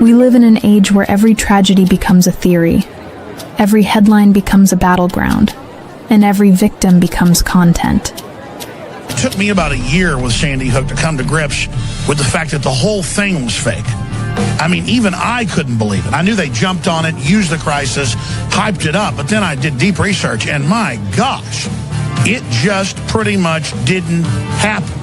We live in an age where every tragedy becomes a theory, every headline becomes a battleground, and every victim becomes content. It took me about a year with Sandy Hook to come to grips with the fact that the whole thing was fake. I mean, even I couldn't believe it. I knew they jumped on it, used the crisis, hyped it up, but then I did deep research, and my gosh, it just pretty much didn't happen.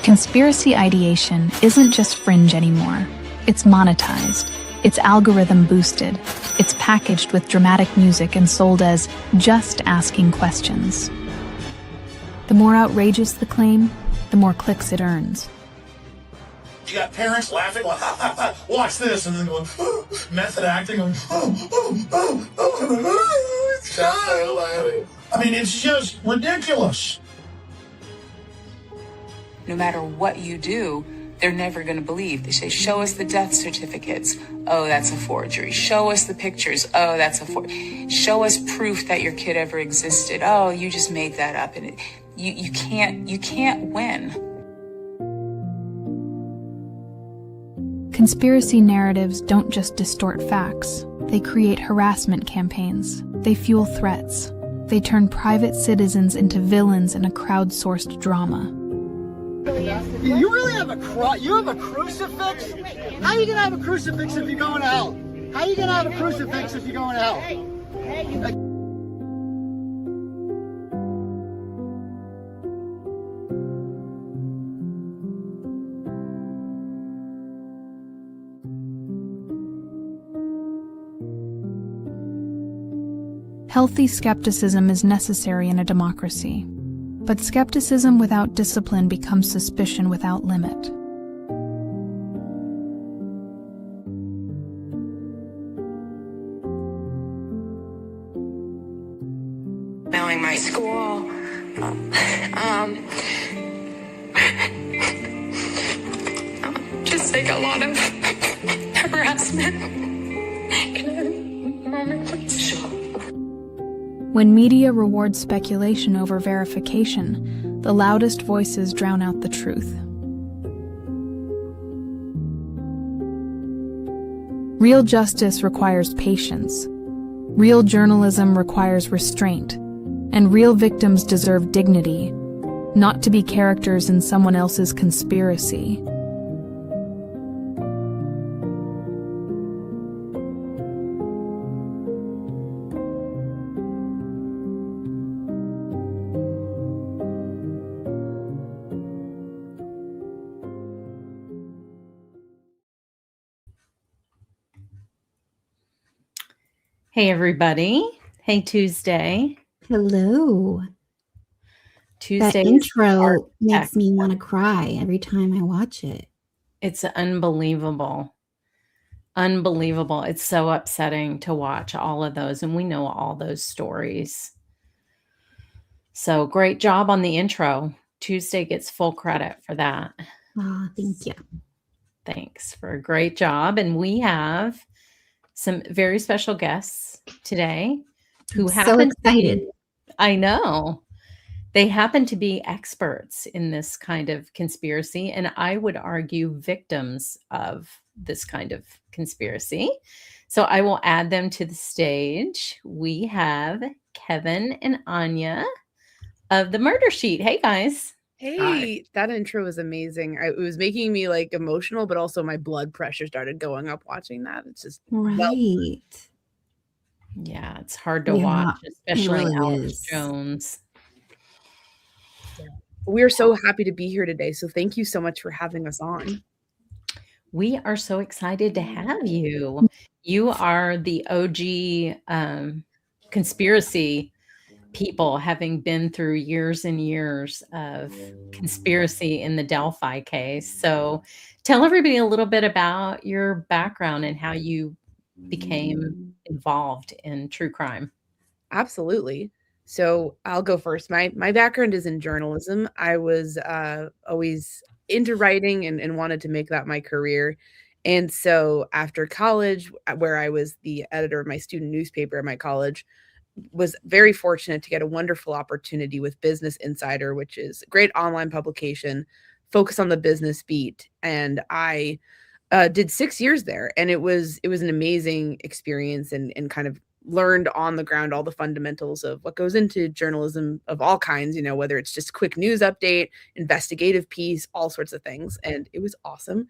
Conspiracy ideation isn't just fringe anymore. It's monetized. It's algorithm boosted. It's packaged with dramatic music and sold as just asking questions. The more outrageous the claim, the more clicks it earns. You got parents laughing, like, ha, ha, ha, watch this, and then going, method acting, going, child laughing. I mean, it's just ridiculous. No matter what you do, they're never going to believe. They say, show us the death certificates. Oh, that's a forgery. Show us the pictures. Oh, that's a forgery. Show us proof that your kid ever existed. Oh, you just made that up. And you can't win. Conspiracy narratives don't just distort facts. They create harassment campaigns. They fuel threats. They turn private citizens into villains in a crowdsourced drama. You really have you have a crucifix? How are you gonna have a crucifix if you're going to hell? How are you gonna have a crucifix if you're going to hell? Healthy skepticism is necessary in a democracy. But skepticism without discipline becomes suspicion without limit. Knowing my school, just like a lot of harassment. Moment, please. Sure. When media rewards speculation over verification, the loudest voices drown out the truth. Real justice requires patience. Real journalism requires restraint. And real victims deserve dignity, not to be characters in someone else's conspiracy. Hey, everybody. Hey, Tuesday. Hello. Tuesday. That intro makes me want to cry every time I watch it. It's unbelievable. Unbelievable. It's so upsetting to watch all of those, and we know all those stories. So great job on the intro. Tuesday gets full credit for that. Oh, thank you. Thanks for a great job. And we have some very special guests today who happen so excited. I know. They happen to be experts in this kind of conspiracy, and I would argue victims of this kind of conspiracy. So I will add them to the stage. We have Kevin and Áine of the Murder Sheet. Hey, guys. Hey, Hi. that intro was amazing. It was making me like emotional, but also my blood pressure started going up watching that. It's just right. Yeah, it's hard to watch, especially really Alex is. Jones. We're so happy to be here today. So thank you so much for having us on. We are so excited to have you. You are the OG conspiracy people, having been through years and years of conspiracy in the Delphi case. So tell everybody a little bit about your background and how you became involved in true crime. Absolutely. So I'll go first. My background is in journalism. I was always into writing and wanted to make that my career. And so after college, where I was the editor of my student newspaper at my college, was very fortunate to get a wonderful opportunity with Business Insider, which is a great online publication focus on the business beat. And I did 6 years there, and it was an amazing experience, and kind of learned on the ground all the fundamentals of what goes into journalism of all kinds, you know, whether it's just quick news update, investigative piece, all sorts of things. And it was awesome.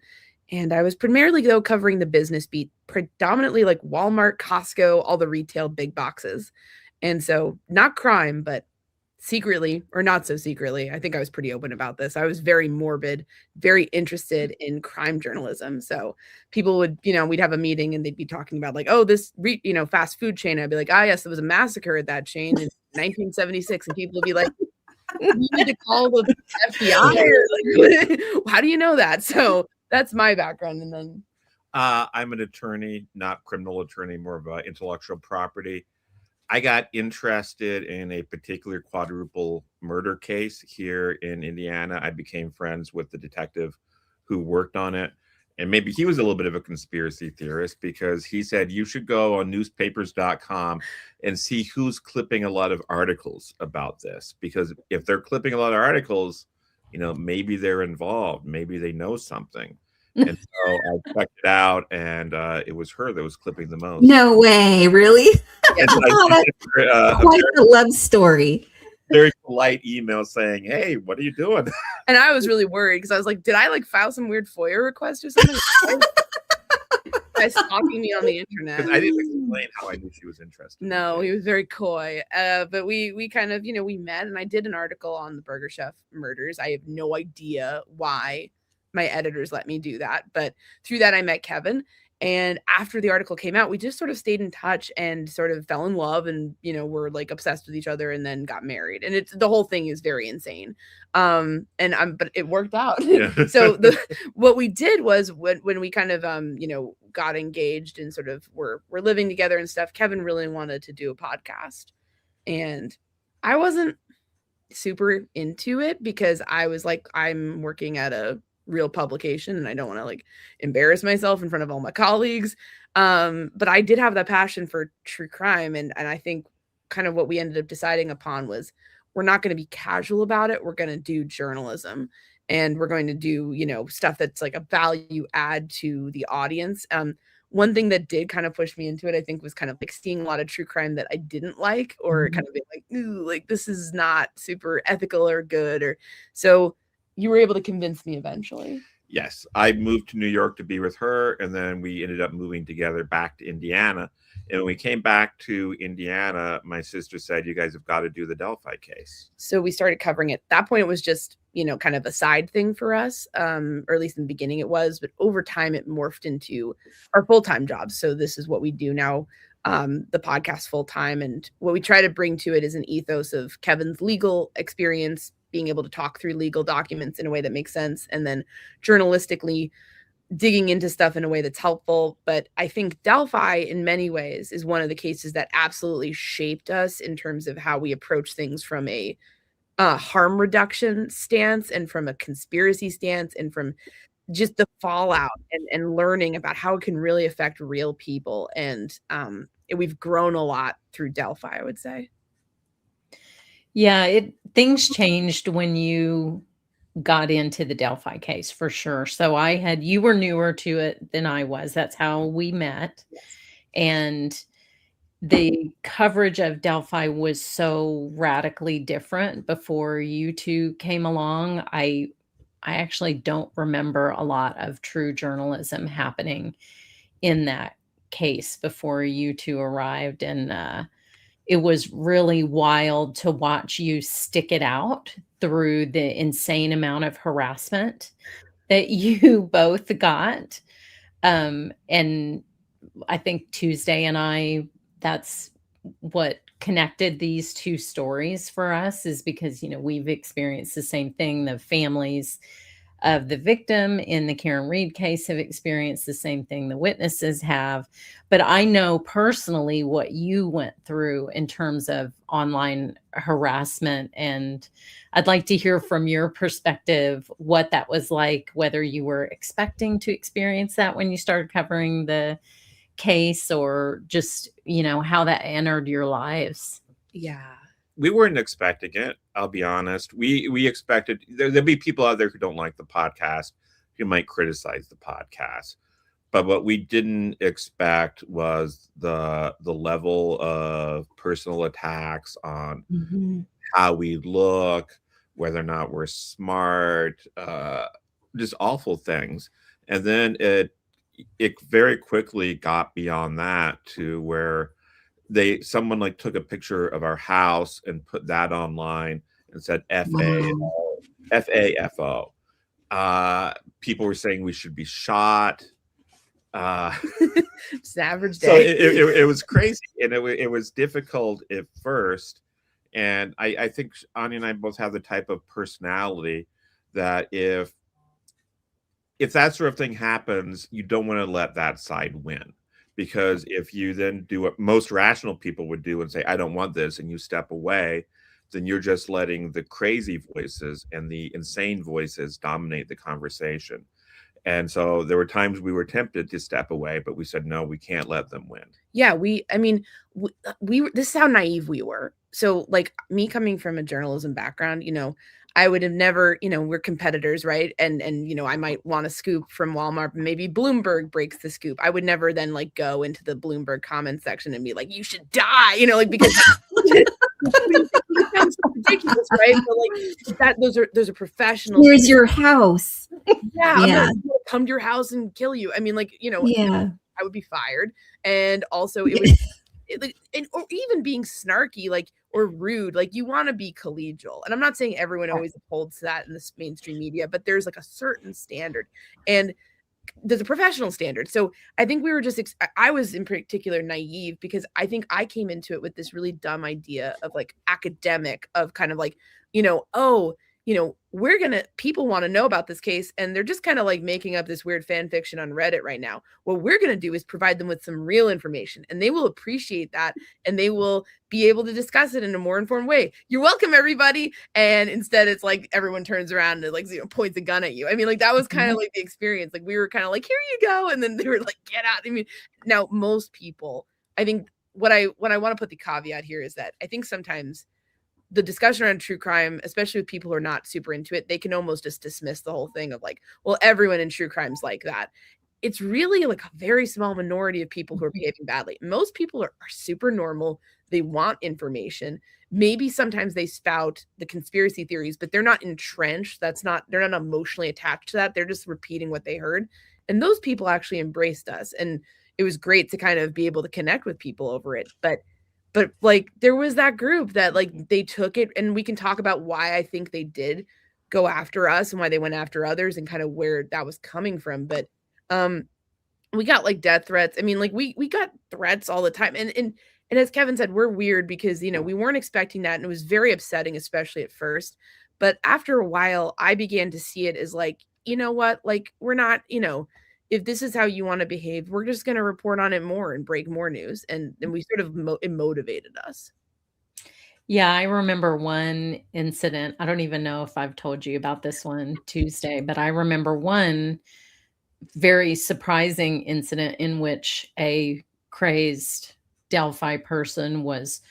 And I was primarily, though, covering the business beat, predominantly like Walmart, Costco, all the retail big boxes. And so not crime, but secretly, or not so secretly, I think I was pretty open about this. I was very morbid, very interested in crime journalism. So people would, you know, we'd have a meeting and they'd be talking about like, oh, this, fast food chain. I'd be like, ah, yes, there was a massacre at that chain in 1976. And people would be like, you need to call the FBI. Or like, how do you know that? So that's my background. And then I'm an attorney, not criminal attorney, more of a intellectual property. I got interested in a particular quadruple murder case here in Indiana. I became friends with the detective who worked on it. And maybe he was a little bit of a conspiracy theorist, because he said you should go on newspapers.com and see who's clipping a lot of articles about this. Because if they're clipping a lot of articles, you know, maybe they're involved, maybe they know something. And so I checked it out, and it was her that was clipping the most. No way, really? And so Quite a love story. Very polite email saying, "Hey, what are you doing?" And I was really worried, because I was like, did I like file some weird FOIA request or something? Guys stalking me on the internet. I didn't explain how I knew she was interested. No, he was very coy. But we kind of, we met, and I did an article on the Burger Chef murders. I have no idea why my editors let me do that, but through that I met Kevin. And after the article came out, we just sort of stayed in touch and sort of fell in love, and were like obsessed with each other, and then got married. And the whole thing is very insane. But it worked out. Yeah. So what we did was when we kind of got engaged and sort of were living together and stuff, Kevin really wanted to do a podcast, and I wasn't super into it, because I was like, I'm working at a real publication and I don't want to like embarrass myself in front of all my colleagues. But I did have that passion for true crime. And I think kind of what we ended up deciding upon was, we're not going to be casual about it. We're going to do journalism, and we're going to do, stuff that's like a value add to the audience. One thing that did kind of push me into it, I think, was kind of like seeing a lot of true crime that I didn't like, or kind of being like, ooh, like this is not super ethical or good. Or so you were able to convince me eventually. Yes, I moved to New York to be with her, and then we ended up moving together back to Indiana. And when we came back to Indiana, my sister said, you guys have got to do the Delphi case. So we started covering it. At that point, it was just, kind of a side thing for us, or at least in the beginning it was. But over time, it morphed into our full-time jobs. So this is what we do now, the podcast full-time. And what we try to bring to it is an ethos of Kevin's legal experience, being able to talk through legal documents in a way that makes sense, and then journalistically digging into stuff in a way that's helpful. But I think Delphi in many ways is one of the cases that absolutely shaped us in terms of how we approach things from a harm reduction stance, and from a conspiracy stance, and from just the fallout and learning about how it can really affect real people. And we've grown a lot through Delphi, I would say. Yeah, things changed when you got into the Delphi case, for sure. So you were newer to it than I was. That's how we met. Yes. And the coverage of Delphi was so radically different before you two came along. I actually don't remember a lot of true journalism happening in that case before you two arrived. And it was really wild to watch you stick it out through the insane amount of harassment that you both got. And I think Tuesday and I, that's what connected these two stories for us, is because, we've experienced the same thing. The families of the victim in the Karen Reed case have experienced the same thing the witnesses have. But I know personally what you went through in terms of online harassment. And I'd like to hear from your perspective what that was like, whether you were expecting to experience that when you started covering the case, or just, how that entered your lives. Yeah. we weren't expecting it. I'll be honest. We expected there'd be people out there who don't like the podcast, who might criticize the podcast. But what we didn't expect was the level of personal attacks on how we look, whether or not we're smart, just awful things. And then it very quickly got beyond that to where someone like took a picture of our house and put that online and said FAFO. People were saying we should be shot. It's an average day. So it was crazy, and it was difficult at first. And I think Áine and I both have the type of personality that if that sort of thing happens, you don't want to let that side win. Because if you then do what most rational people would do and say, I don't want this, and you step away, then you're just letting the crazy voices and the insane voices dominate the conversation. And so there were times we were tempted to step away, but we said, no, we can't let them win. Yeah, we this is how naive we were. So like me coming from a journalism background, I would have never, we're competitors, right? And I might want a scoop from Walmart, maybe Bloomberg breaks the scoop. I would never then like go into the Bloomberg comment section and be like, you should die, because it sounds so ridiculous, right? But like those are professionals. Where's your house? Yeah, I'm gonna come to your house and kill you. I mean, I would be fired. And also it was or even being snarky, or rude, you want to be collegial. And I'm not saying everyone always upholds that in this mainstream media, but there's a certain standard, and there's a professional standard. So I think we were I was in particular naive because I think I came into it with this really dumb idea of academic, of kind of people want to know about this case, and they're just kind of making up this weird fan fiction on Reddit right now. What we're going to do is provide them with some real information, and they will appreciate that, and they will be able to discuss it in a more informed way. You're welcome, everybody. And instead it's everyone turns around and points a gun at you. I mean, that was kind of the experience. We were kind of here you go. And then they were get out. I mean, now most people, I think what I want to put the caveat here is that I think sometimes the discussion around true crime, especially with people who are not super into it, they can almost just dismiss the whole thing of well, everyone in true crime's like that. It's really a very small minority of people who are behaving badly. Most people are super normal. They want information. Maybe sometimes they spout the conspiracy theories, but they're not entrenched. They're not emotionally attached to that. They're just repeating what they heard. And those people actually embraced us. And it was great to kind of be able to connect with people over it. But there was that group that they took it, and we can talk about why I think they did go after us and why they went after others and kind of where that was coming from. But we got death threats. I mean, we got threats all the time. And as Kevin said, we're weird because, we weren't expecting that. And it was very upsetting, especially at first. But after a while, I began to see it as you know what, we're not, if this is how you want to behave, we're just going to report on it more and break more news. And we sort of it motivated us. Yeah, I remember one incident. I don't even know if I've told you about this one Tuesday, but I remember one very surprising incident in which a crazed Delphi person was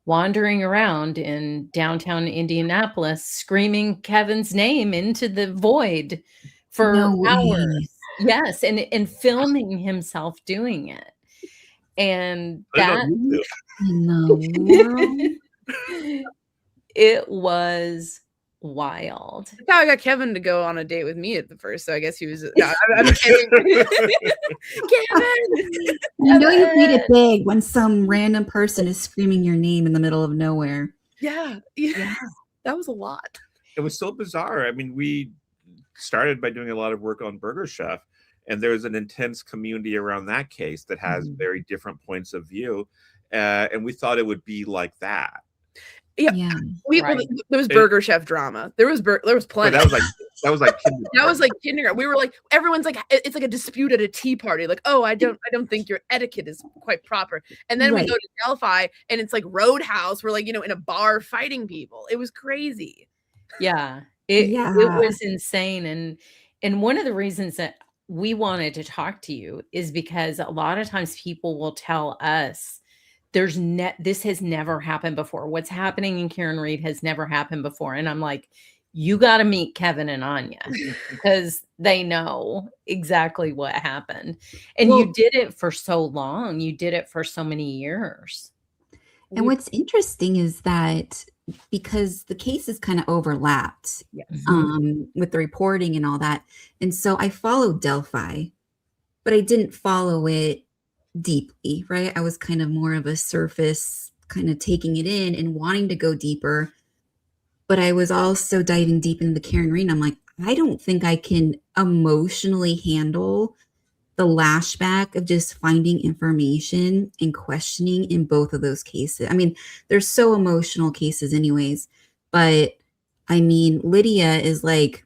wandering around in downtown Indianapolis screaming Kevin's name into the void for hours. Yes, and filming himself doing it. And that it was wild. That's how I got Kevin to go on a date with me at the first. So I guess he was. No, I'm kidding. Kevin, you played it big when some random person is screaming your name in the middle of nowhere. Yeah, that was a lot. It was so bizarre. I mean, we started by doing a lot of work on Burger Chef, and there's an intense community around that case that has very different points of view, and we thought it would be like that. Yeah. There was Burger Chef drama. There was plenty. That was like kindergarten. That was like kindergarten. We were everyone's it's a dispute at a tea party. Oh, I don't think your etiquette is quite proper. And then we go to Delphi, and it's Roadhouse. We're in a bar fighting people. It was crazy. Yeah. It was insane. And one of the reasons that we wanted to talk to you is because a lot of times people will tell us this has never happened before. What's happening in Karen Read has never happened before. And I'm like, you got to meet Kevin and Áine because they know exactly what happened. And you did it for so long. You did it for so many years. And what's interesting is that because the cases kind of overlapped with the reporting and all that. And so I followed Delphi, but I didn't follow it deeply, right? I was kind of more of a surface, kind of taking it in and wanting to go deeper. But I was also diving deep into the Karen Read. I'm like, I don't think I can emotionally handle the lashback of just finding information and questioning in both of those cases. I mean, they're so emotional cases anyways, but I mean, Lydia is like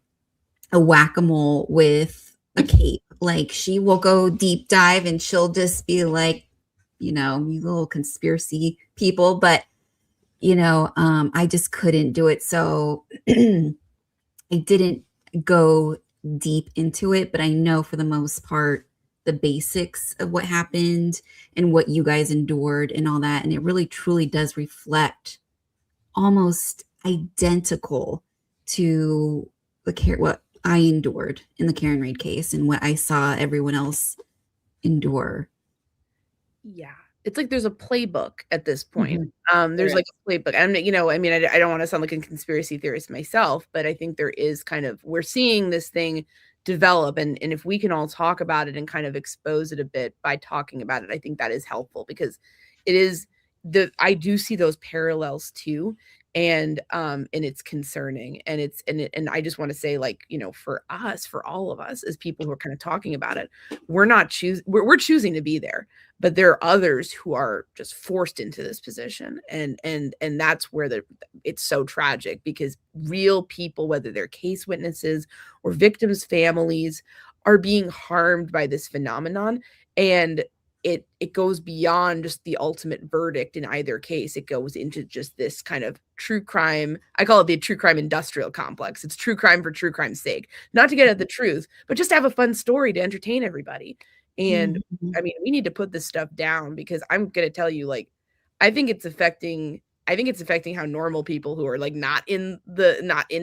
a whack-a-mole with a cape. Like she will go deep dive and she'll just be like, you little conspiracy people, but I just couldn't do it. So I didn't go deep into it, but I know for the most part, the basics of what happened and what you guys endured and all that. And it really truly does reflect almost identical to what I endured in the Karen Read case and what I saw everyone else endure. Yeah. It's like there's a playbook at this point. There's like a playbook. And I don't want to sound like a conspiracy theorist myself, but I think there is we're seeing this thing develop. And if we can all talk about it and kind of expose it a bit by talking about it, I think that is helpful because I do see those parallels too. And it's concerning. And I just want to say, for all of us as people who are kind of talking about it, we're choosing to be there, but there are others who are just forced into this position. And that's where it's so tragic because real people, whether they're case witnesses or victims' families, are being harmed by this phenomenon. And it goes beyond just the ultimate verdict in either case. It goes into just this kind of true crime. I call it the true crime industrial complex. It's true crime for true crime's sake, not to get at the truth, but just to have a fun story to entertain everybody. And I mean, we need to put this stuff down because I'm going to tell you, I think it's affecting how normal people who are not into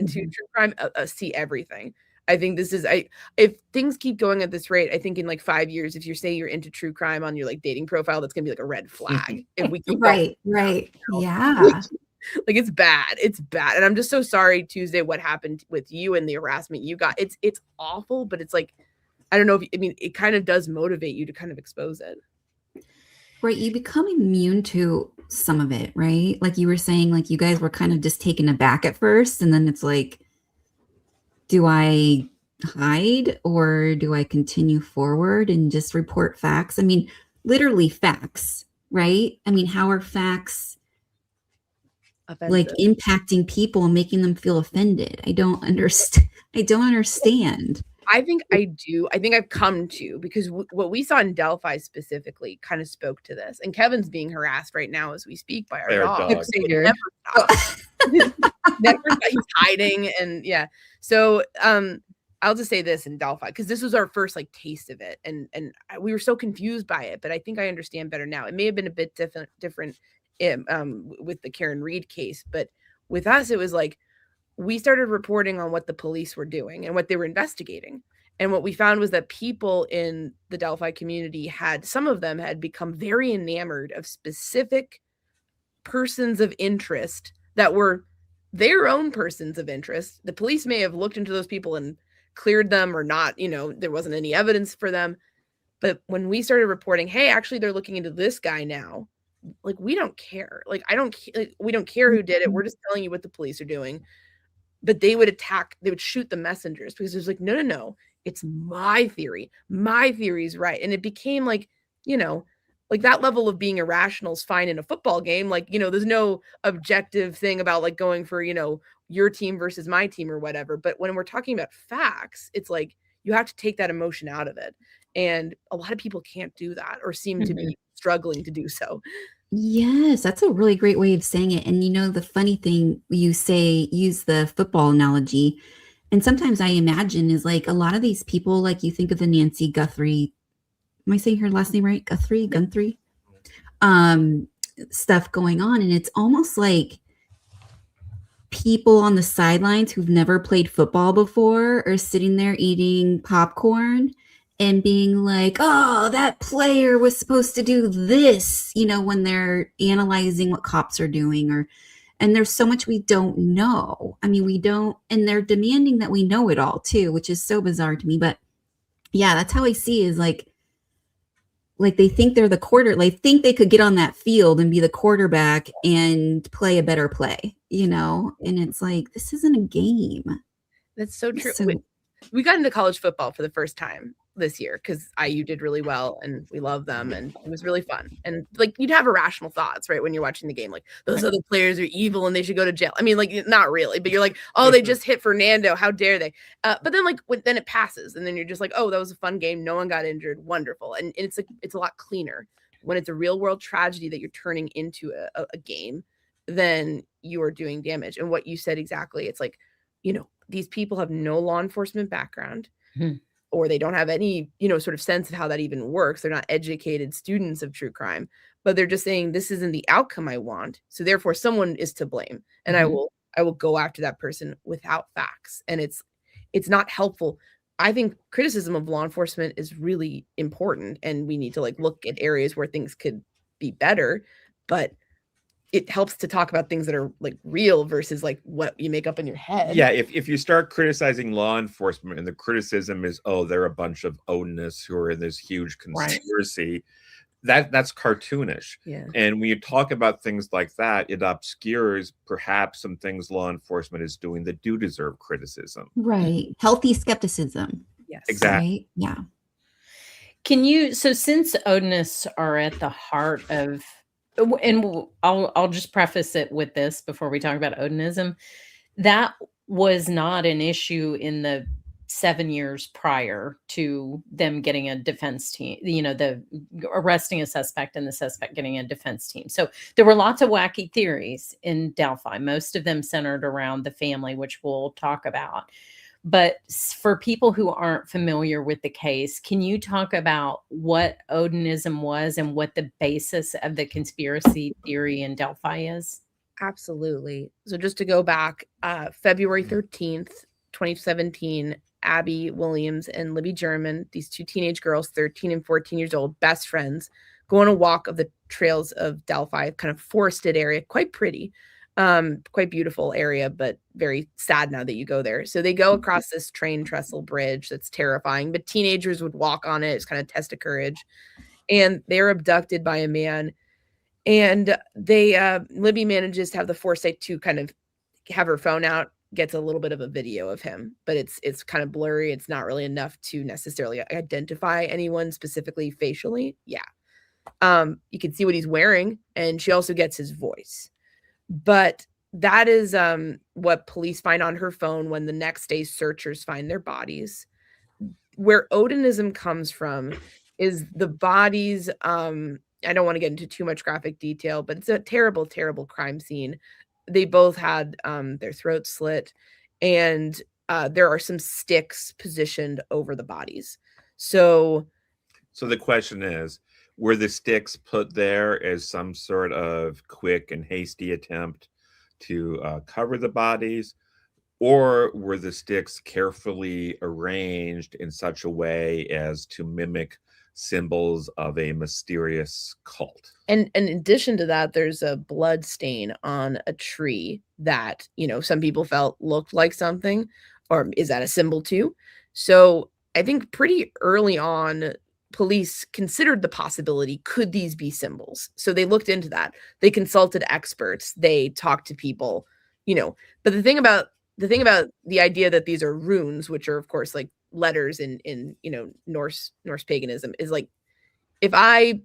true crime see everything. I think if things keep going at this rate, I think in 5 years, if you're into true crime on your dating profile, that's gonna be a red flag. If we keep right. Yeah. It's bad. And I'm just so sorry, Tuesday, what happened with you and the harassment you got. It's awful, but it's I don't know it kind of does motivate you to kind of expose it. Right. You become immune to some of it, right? Like you were saying, you guys were kind of just taken aback at first, and then it's do I hide or do I continue forward and just report facts? I mean, literally facts, right? I mean, how are facts impacting people and making them feel offended? I don't understand. I think I do. I think I've come to, because what we saw in Delphi specifically kind of spoke to this. And Kevin's being harassed right now as we speak by our dog. Never stops. Never stops. He's hiding. And yeah. So I'll just say this in Delphi, because this was our first taste of it. And we were so confused by it, but I think I understand better now. It may have been a bit different with the Karen Read case, but with us, it was we started reporting on what the police were doing and what they were investigating. And what we found was that people in the Delphi community some of them had become very enamored of specific persons of interest that were their own persons of interest. The police may have looked into those people and cleared them or not, there wasn't any evidence for them. But when we started reporting, hey, actually they're looking into this guy now, we don't care. We don't care who did it. We're just telling you what the police are doing. But they would shoot the messengers because it was no, it's my theory. My theory is right. And it became that level of being irrational is fine in a football game. There's no objective thing about going for, your team versus my team or whatever. But when we're talking about facts, it's you have to take that emotion out of it. And a lot of people can't do that or seem to be struggling to do so. Yes, that's a really great way of saying it. And the funny thing you say, use the football analogy. And sometimes I imagine is a lot of these people, you think of the Nancy Guthrie, am I saying her last name right? Guthrie? stuff going on, and it's almost like people on the sidelines who've never played football before are sitting there eating popcorn and being like, oh, that player was supposed to do this, when they're analyzing what cops are doing, and there's so much we don't know. I mean, we don't, and they're demanding that we know it all too, which is so bizarre to me. But yeah, that's how I see is like they think they're the they think they could get on that field and be the quarterback and play a better play, and it's like, this isn't a game. That's so true. We got into college football for the first time this year because IU did really well and we love them and it was really fun. And like, you'd have irrational thoughts, right? When you're watching the game, like, those other players are evil and they should go to jail. I mean, like, not really, but you're like, oh, they just hit Fernando. How dare they? But then like, then it passes and then you're just like, oh, that was a fun game. No one got injured. Wonderful. And it's like, it's a lot cleaner when it's a real world tragedy that you're turning into a game, then you are doing damage. And what you said exactly, it's like, these people have no law enforcement background. Or they don't have any, sort of sense of how that even works. They're not educated students of true crime, but they're just saying, this isn't the outcome I want. So therefore someone is to blame. And I will go after that person without facts. And it's not helpful. I think criticism of law enforcement is really important. And we need to like look at areas where things could be better, but it helps to talk about things that are like real versus like what you make up in your head. Yeah, if you start criticizing law enforcement and the criticism is, oh, they're a bunch of Odinists who are in this huge conspiracy, that's cartoonish. Yeah. And when you talk about things like that, it obscures perhaps some things law enforcement is doing that do deserve criticism. Right. Healthy skepticism. Yes. Exactly. Right? Yeah. So since Odinists are at the heart of, and I'll just preface it with this before we talk about Odinism, that was not an issue in the 7 years prior to them getting a defense team, the arresting a suspect and the suspect getting a defense team. So there were lots of wacky theories in Delphi, most of them centered around the family, which we'll talk about. But for people who aren't familiar with the case, can you talk about what Odinism was and what the basis of the conspiracy theory in Delphi is? Absolutely. So just to go back, February 13th, 2017, Abby Williams and Libby German, these two teenage girls, 13 and 14 years old, best friends, go on a walk of the trails of Delphi, kind of forested area, quite pretty. Quite beautiful area, but very sad now that you go there. So they go across this train trestle bridge that's terrifying, but teenagers would walk on it. It's kind of test of courage. And they're abducted by a man. And Libby manages to have the foresight to kind of have her phone out, gets a little bit of a video of him, but it's kind of blurry. It's not really enough to necessarily identify anyone specifically facially. Yeah. You can see what he's wearing, and she also gets his voice. But that is what police find on her phone when the next day searchers find their bodies. Where Odinism comes from is the bodies. I don't want to get into too much graphic detail, but it's a terrible, terrible crime scene. They both had their throats slit, and there are some sticks positioned over the bodies. So the question is, were the sticks put there as some sort of quick and hasty attempt to cover the bodies, or were the sticks carefully arranged in such a way as to mimic symbols of a mysterious cult? And in addition to that, there's a blood stain on a tree that, some people felt looked like something, or is that a symbol too? So I think pretty early on, police considered the possibility, could these be symbols? So they looked into that. They consulted experts. They talked to people, but the thing about the idea that these are runes, which are of course like letters in Norse paganism, is like, if I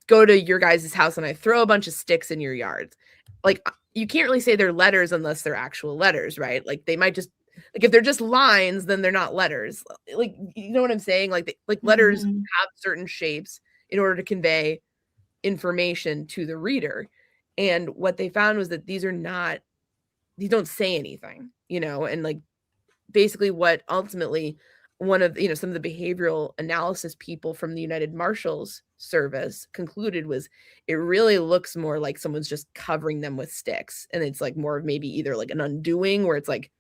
go to your guys' house and I throw a bunch of sticks in your yard, like, you can't really say they're letters unless they're actual letters, right? Like, they might just, like, if they're just lines, then they're not letters. Like, you know what I'm saying? Like letters have certain shapes in order to convey information to the reader. And what they found was that these don't say anything, and like, basically what ultimately one of, some of the behavioral analysis people from the United Marshals service concluded was it really looks more like someone's just covering them with sticks. And it's like more of maybe either like an undoing where it's like,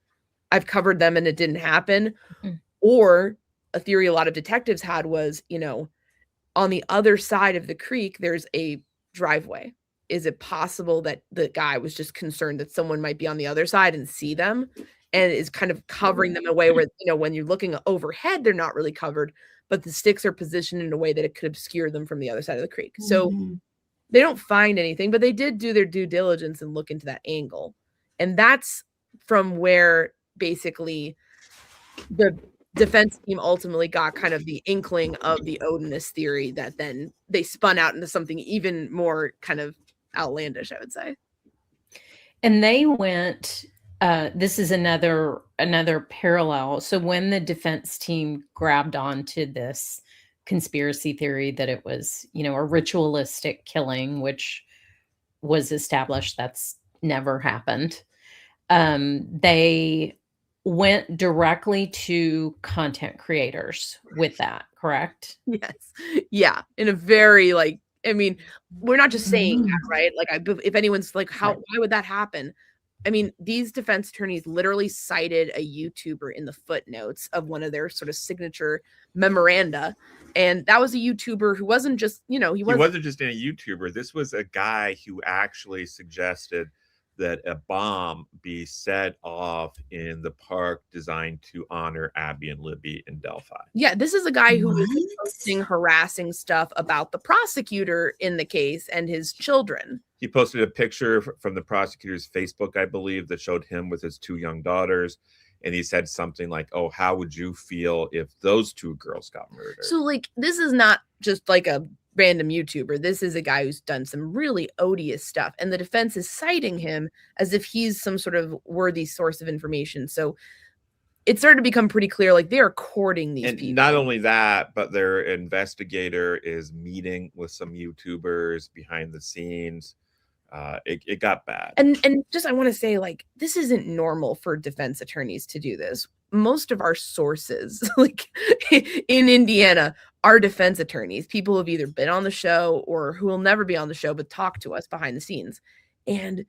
I've covered them and it didn't happen. Mhm. Or a theory a lot of detectives had was, on the other side of the creek, there's a driveway. Is it possible that the guy was just concerned that someone might be on the other side and see them and is kind of covering them in a way where, when you're looking overhead, they're not really covered, but the sticks are positioned in a way that it could obscure them from the other side of the creek. So they don't find anything, but they did do their due diligence and look into that angle. And that's from where basically the defense team ultimately got kind of the inkling of the Odinist theory that then they spun out into something even more kind of outlandish, I would say. And they went, this is another parallel. So when the defense team grabbed onto this conspiracy theory that it was, a ritualistic killing, which was established that's never happened, they went directly to content creators with that, correct? Yes. Yeah. In a very we're not just saying that, right? Like if anyone's like, why would that happen? I mean, these defense attorneys literally cited a YouTuber in the footnotes of one of their sort of signature memoranda. And that was a YouTuber who wasn't just, he wasn't just a YouTuber. This was a guy who actually suggested that a bomb be set off in the park designed to honor Abby and Libby in Delphi. Yeah, this is a guy who was posting harassing stuff about the prosecutor in the case and his children. He posted a picture from the prosecutor's Facebook, I believe, that showed him with his 2 young daughters. And he said something like, oh, how would you feel if those 2 girls got murdered? So this is not just like a random YouTuber. This is a guy who's done some really odious stuff. And the defense is citing him as if he's some sort of worthy source of information. So it started to become pretty clear, like they are courting these people. Not only that, but their investigator is meeting with some YouTubers behind the scenes. It got bad. And just, I want to say, this isn't normal for defense attorneys to do this. Most of our sources, in Indiana, are defense attorneys, people who have either been on the show or who will never be on the show, but talk to us behind the scenes. And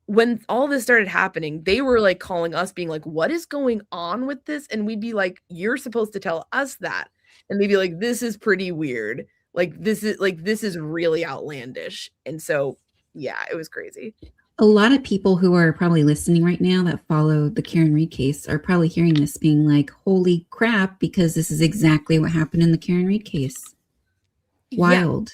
when all this started happening, they were calling us being like, what is going on with this? And we'd be like, you're supposed to tell us that. And they'd be like, this is pretty weird. This is really outlandish. And so, yeah, it was crazy. A lot of people who are probably listening right now that follow the Karen Reed case are probably hearing this being like, holy crap, because this is exactly what happened in the Karen Reed case. Wild.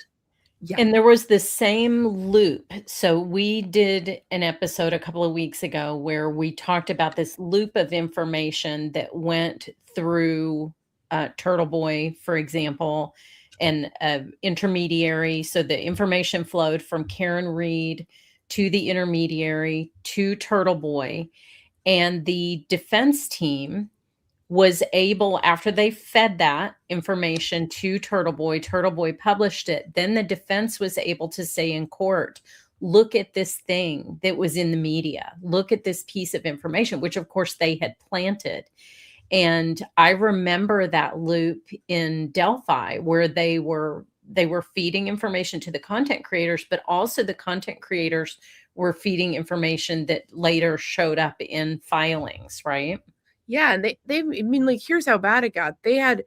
Yeah. And there was the same loop. So we did an episode a couple of weeks ago where we talked about this loop of information that went through Turtle Boy, for example, and intermediary. So the information flowed from Karen Reed to the intermediary to Turtle Boy. And the defense team was able, after they fed that information to Turtle Boy published it. Then the defense was able to say in court, look at this thing that was in the media. Look at this piece of information, which of course they had planted. And I remember that loop in Delphi where they were feeding information to the content creators, but also the content creators were feeding information that later showed up in filings, right? Yeah, and they here's how bad it got. They had,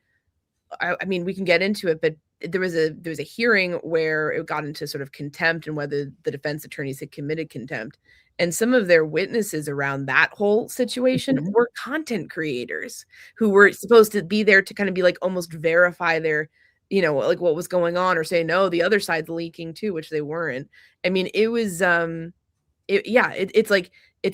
I mean, we can get into it, but there was a hearing where it got into sort of contempt and whether the defense attorneys had committed contempt. And some of their witnesses around that whole situation were content creators who were supposed to be there to kind of be like almost verify their, what was going on or say, no, the other side's leaking too, which they weren't. I mean, it was, it's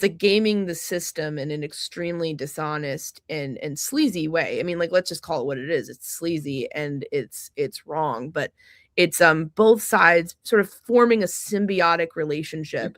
like gaming the system in an extremely dishonest and sleazy way. I mean, let's just call it what it is. It's sleazy and it's wrong, but it's both sides sort of forming a symbiotic relationship.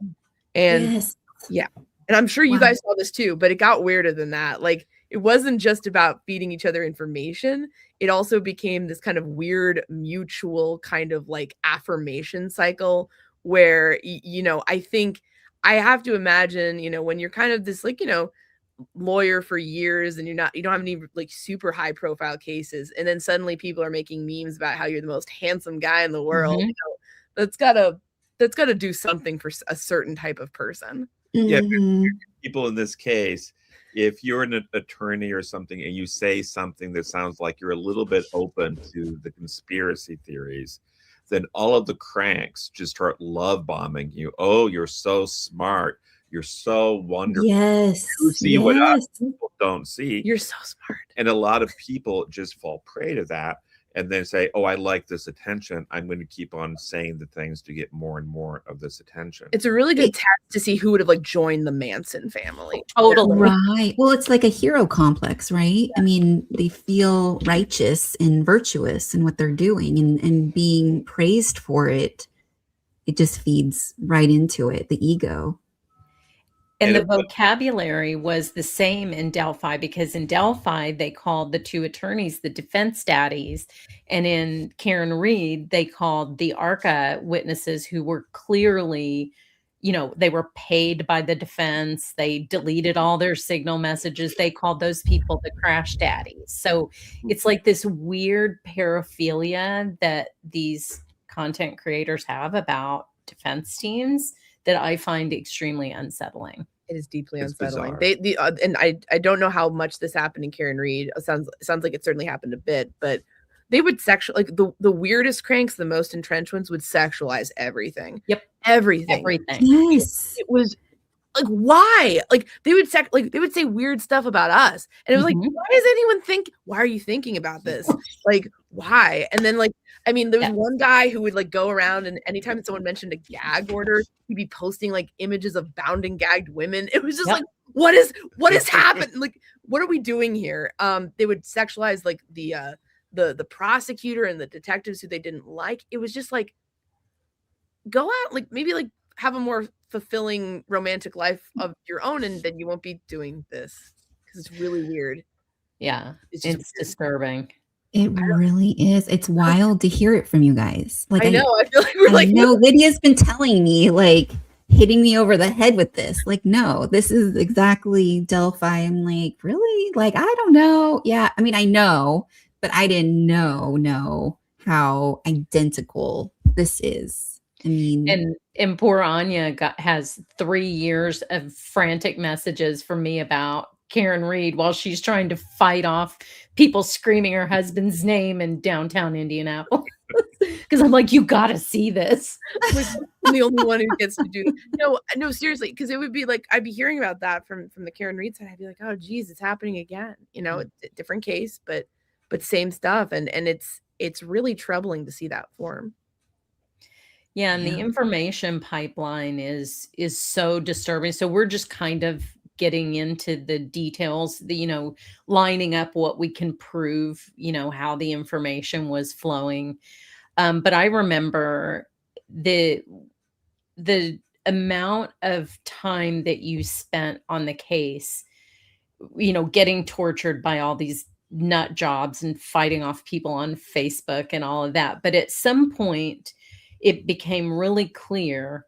And yes. Yeah. And I'm sure you guys saw this too, but it got weirder than that. It wasn't just about feeding each other information. It also became this kind of weird mutual kind of affirmation cycle where, I think I have to imagine, when you're kind of this lawyer for years and you don't have any like super high profile cases, and then suddenly people are making memes about how you're the most handsome guy in the world. Mhm. You know, that's gotta do something for a certain type of person. Yeah, Mhm. people in this case, if you're an attorney or something and you say something that sounds like you're a little bit open to the conspiracy theories, then all of the cranks just start love bombing you. Oh, you're so smart. You're so wonderful. Yes. You see what other Yes. people don't see. You're so smart. And a lot of people just fall prey to that and then say, oh, I like this attention. I'm going to keep on saying the things to get more and more of this attention. It's a really good test to see who would have like joined the Manson family. Totally. Right. Well, it's like a hero complex, right? I mean, they feel righteous and virtuous in what they're doing, and being praised for it. It just feeds right into it, the ego. And And the it- vocabulary was the same in Delphi, because in Delphi, they called the two attorneys the defense daddies. And in Karen Reed, they called the ARCA witnesses, who were clearly, they were paid by the defense. They deleted all their signal messages. They called those people the crash daddies. So it's like this weird paraphilia that these content creators have about defense teams that I find extremely unsettling. It is deeply It's unsettling. bizarre. And I don't know how much this happened in Karen Reed. It sounds like it certainly happened a bit, but they would like the weirdest cranks, the most entrenched ones would sexualize everything. Yep. Everything. Yes. It was like, why? Like they would say weird stuff about us. And it was like, Mhm. why are you thinking about this? Like, why? And then there was one guy who would like go around, and anytime someone mentioned a gag order, he'd be posting like images of bound and gagged women. It was just like, what is happening? Like, what are we doing here? They would sexualize like the prosecutor and the detectives who they didn't like. It was just like, go out, like maybe like have a more fulfilling romantic life of your own, and then you won't be doing this, because it's really weird. Yeah, It's just it's weird. disturbing. It really is. It's wild to hear it from you guys. Like I know. I feel like we're like, no, Lydia's been telling me, like, hitting me over the head with this. Like, no, this is exactly Delphi. I'm like, really? Like, I don't know. Yeah, I mean, I know, but I didn't know how identical this is. I mean, And poor Áine has 3 years of frantic messages from me about Karen Reed while she's trying to fight off people screaming her husband's name in downtown Indianapolis. Because I'm like, you got to see this. I'm the only one who gets to do it. No, seriously, because it would be like, I'd be hearing about that from the Karen Reed side. I'd be like, oh geez, it's happening again. It's a different case, but same stuff. And it's really troubling to see that form. Yeah, and the information pipeline is so disturbing. So we're just kind of getting into the details, lining up what we can prove, how the information was flowing. But I remember the amount of time that you spent on the case, getting tortured by all these nut jobs and fighting off people on Facebook and all of that. But at some point, it became really clear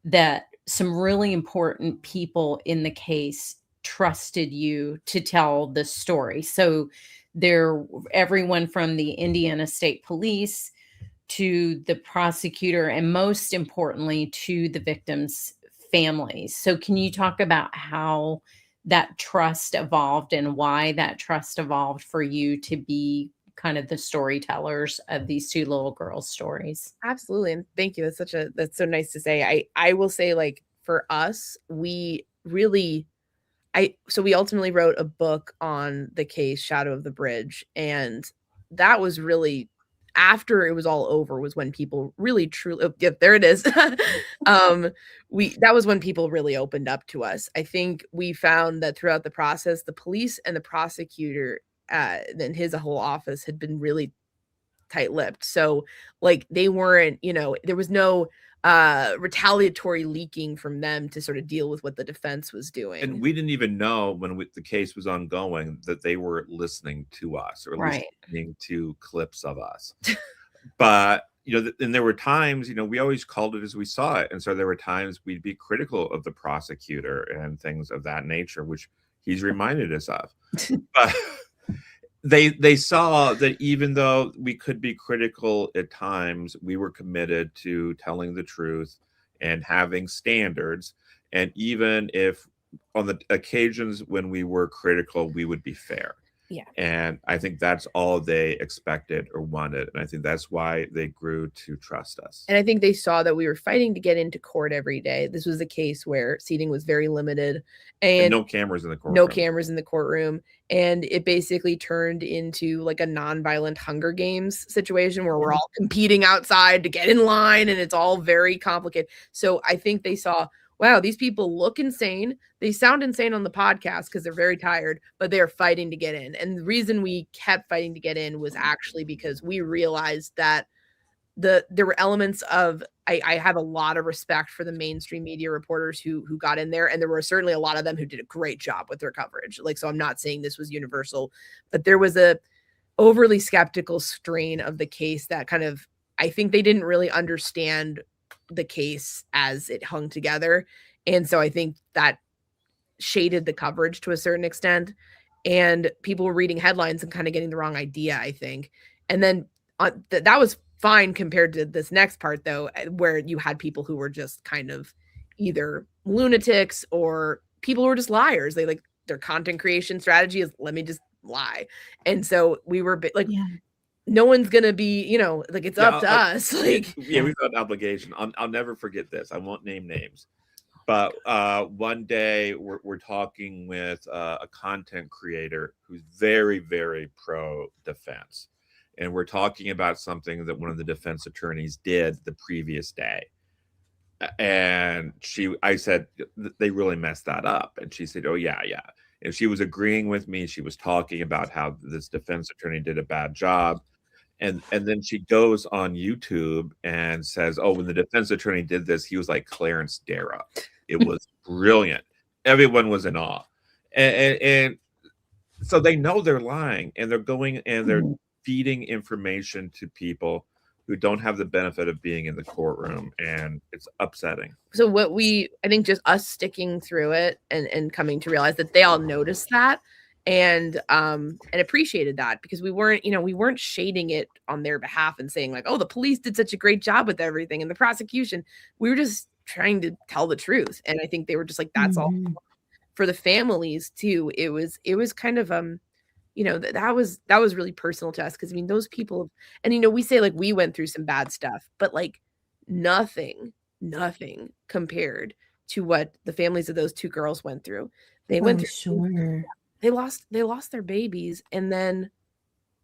that some really important people in the case trusted you to tell the story. So everyone from the Indiana State Police to the prosecutor, and most importantly, to the victims' families. So can you talk about how that trust evolved and why that trust evolved for you to be kind of the storytellers of these two little girls' stories? Absolutely. And thank you. That's so nice to say. I will say, like, for us, we ultimately wrote a book on the case Shadow of the Bridge. And that was really, after it was all over, was when people really truly, there it is. That was when people really opened up to us. I think we found that throughout the process, the police and the prosecutor and his whole office had been really tight-lipped. So like they weren't, there was no retaliatory leaking from them to sort of deal with what the defense was doing. And we didn't even know when the case was ongoing that they were listening to us, or at least listening to clips of us. But and there were times, we always called it as we saw it, and so there were times we'd be critical of the prosecutor and things of that nature, which he's reminded us of. But they saw that even though we could be critical at times, we were committed to telling the truth and having standards. And even if on the occasions when we were critical, we would be fair. Yeah. And I think that's all they expected or wanted. And I think that's why they grew to trust us. And I think they saw that we were fighting to get into court every day. This was a case where seating was very limited and no cameras in the courtroom. No cameras in the courtroom. And it basically turned into like a nonviolent Hunger Games situation where we're all competing outside to get in line, and it's all very complicated. So I think they saw, wow, these people look insane. They sound insane on the podcast because they're very tired, but they're fighting to get in. And the reason we kept fighting to get in was actually because we realized that there were elements of, I have a lot of respect for the mainstream media reporters who got in there. And there were certainly a lot of them who did a great job with their coverage. Like, so I'm not saying this was universal, but there was a overly skeptical strain of the case that kind of, I think they didn't really understand the case as it hung together. And so I think that shaded the coverage to a certain extent, and people were reading headlines and kind of getting the wrong idea, I think. And then that was fine compared to this next part, though, where you had people who were just kind of either lunatics or people who were just liars. They like, their content creation strategy is, let me just lie. And so we were like, no one's gonna be, you know, like, it's up to us. Like, we've got an obligation. I'll never forget this. I won't name names, but one day we're talking with a content creator who's very, very pro defense, and we're talking about something that one of the defense attorneys did the previous day. And I said, they really messed that up. And she said, oh yeah. And she was agreeing with me. She was talking about how this defense attorney did a bad job. And then she goes on YouTube and says, oh, when the defense attorney did this, he was like Clarence Darrow. It was brilliant. Everyone was in awe. And so they know they're lying, and they're going and they're feeding information to people who don't have the benefit of being in the courtroom, and it's upsetting. So I think just us sticking through it and coming to realize that they all noticed that and appreciated that, because we weren't shading it on their behalf and saying like, oh, the police did such a great job with everything and the prosecution. We were just trying to tell the truth. And I think they were just like, that's all. For the families too, it was kind of that was really personal to us, because I mean, those people, and we say like we went through some bad stuff, but like nothing compared to what the families of those two girls went through. They went through, they lost their babies, and then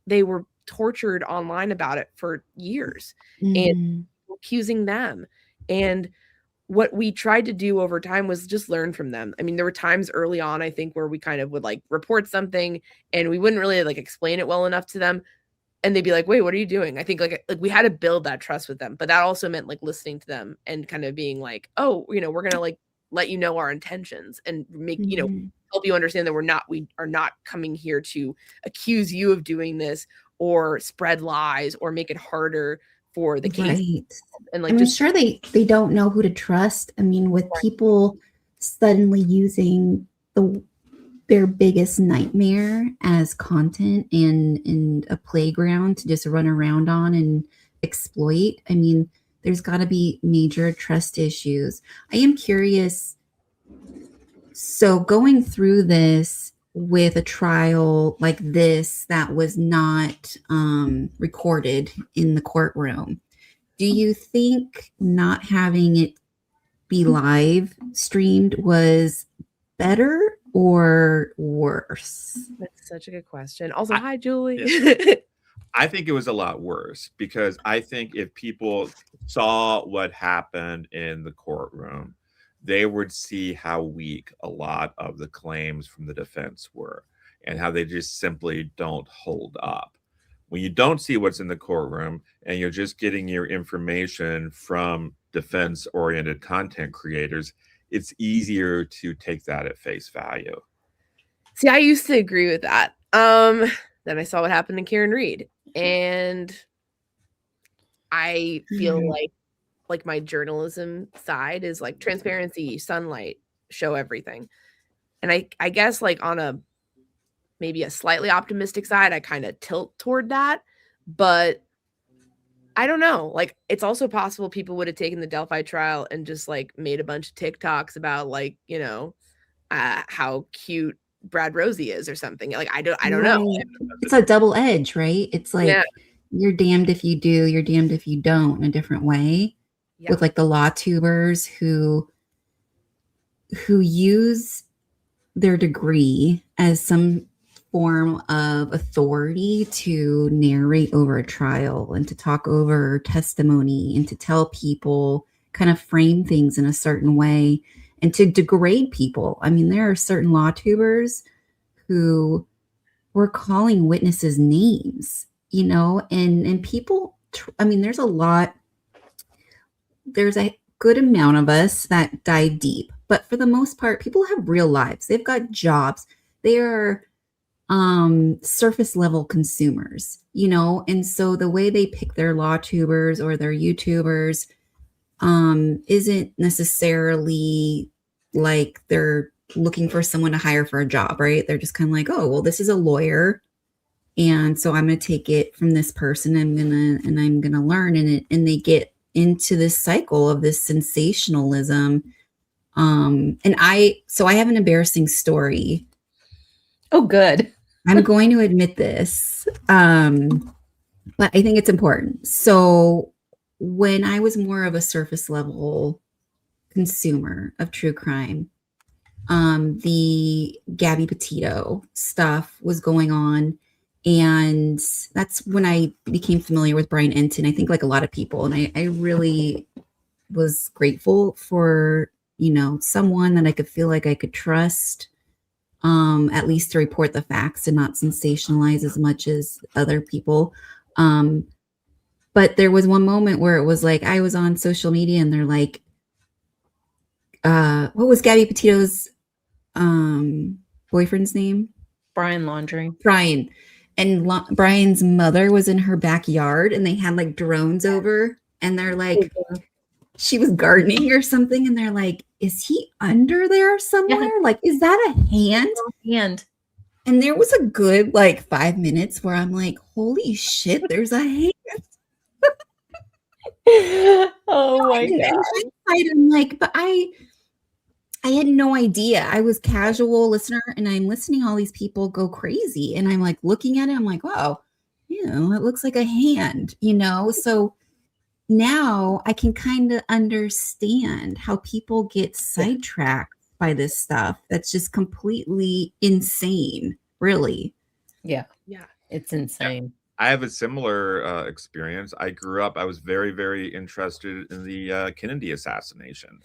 they were tortured online about it for years and accusing them. And what we tried to do over time was just learn from them. I mean, there were times early on, I think, where we kind of would like report something and we wouldn't really like explain it well enough to them. And they'd be like, wait, what are you doing? I think like we had to build that trust with them, but that also meant like listening to them and kind of being like, oh, we're going to like let you know our intentions and make, help you understand that we are not coming here to accuse you of doing this or spread lies or make it harder for the case. Right. And like, I'm sure they don't know who to trust. I mean, with people suddenly using their biggest nightmare as content and a playground to just run around on and exploit. I mean, there's got to be major trust issues. I am curious. So going through this with a trial like this that was not recorded in the courtroom, do you think not having it be live streamed was better or worse? That's such a good question. Also, hi, Julie. I think it was a lot worse, because I think if people saw what happened in the courtroom, they would see how weak a lot of the claims from the defense were and how they just simply don't hold up. When you don't see what's in the courtroom and you're just getting your information from defense-oriented content creators, it's easier to take that at face value. See, I used to agree with that. Then I saw what happened to Karen Reed, and I feel like my journalism side is like transparency, sunlight, show everything. And I guess like on a maybe a slightly optimistic side, I kind of tilt toward that. But I don't know. Like, it's also possible people would have taken the Delphi trial and just like made a bunch of TikToks about like, how cute Brad Rosie is or something. Like, I don't know. Right. It's a double edge, right? It's like Yeah. you're damned if you do, you're damned if you don't in a different way. Yeah. With like the law tubers who use their degree as some form of authority to narrate over a trial and to talk over testimony and to tell people, kind of frame things in a certain way and to degrade people. I mean, there are certain law tubers who were calling witnesses names, and people, I mean, there's a good amount of us that dive deep, but for the most part, people have real lives. They've got jobs. They are surface level consumers, and so the way they pick their law tubers or their YouTubers isn't necessarily like they're looking for someone to hire for a job, right? They're just kind of like, oh, well, this is a lawyer, and so I'm going to take it from this person. I'm going to learn in it, and they get into this cycle of this sensationalism. And I have an embarrassing story. Oh, good. I'm going to admit this, but I think it's important. So when I was more of a surface level consumer of true crime, the Gabby Petito stuff was going on. And that's when I became familiar with Brian Enton, I think like a lot of people. And I really was grateful for, someone that I could feel like I could trust, at least to report the facts and not sensationalize as much as other people. But there was one moment where it was like, I was on social media and they're like, what was Gabby Petito's boyfriend's name? Brian Laundrie. Brian. And Brian's mother was in her backyard and they had like drones over and they're like, she was gardening or something. And they're like, is he under there somewhere? Yeah. Like, is that a hand? And there was a good like 5 minutes where I'm like, holy shit, there's a hand. Oh my God. I'm like, but I had no idea. I was casual listener and I'm listening all these people go crazy. And I'm like looking at it. I'm like, wow, it looks like a hand, So now I can kind of understand how people get sidetracked by this stuff. That's just completely insane, really. Yeah. Yeah. It's insane. Yeah. I have a similar experience. I grew up, I was very, very interested in the Kennedy assassination.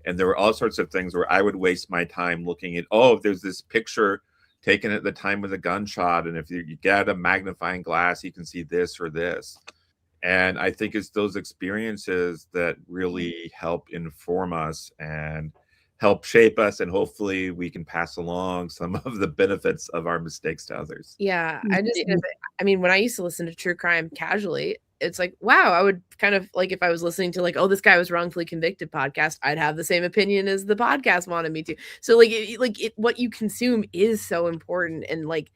And there were all sorts of things where I would waste my time looking at, if there's this picture taken at the time of the gunshot. And if you get a magnifying glass, you can see this or this. And I think it's those experiences that really help inform us and help shape us. And hopefully we can pass along some of the benefits of our mistakes to others. Yeah. When I used to listen to true crime casually, it's like, wow, I would kind of like if I was listening to like, oh, this guy was wrongfully convicted podcast, I'd have the same opinion as the podcast wanted me to. So what you consume is so important. And like,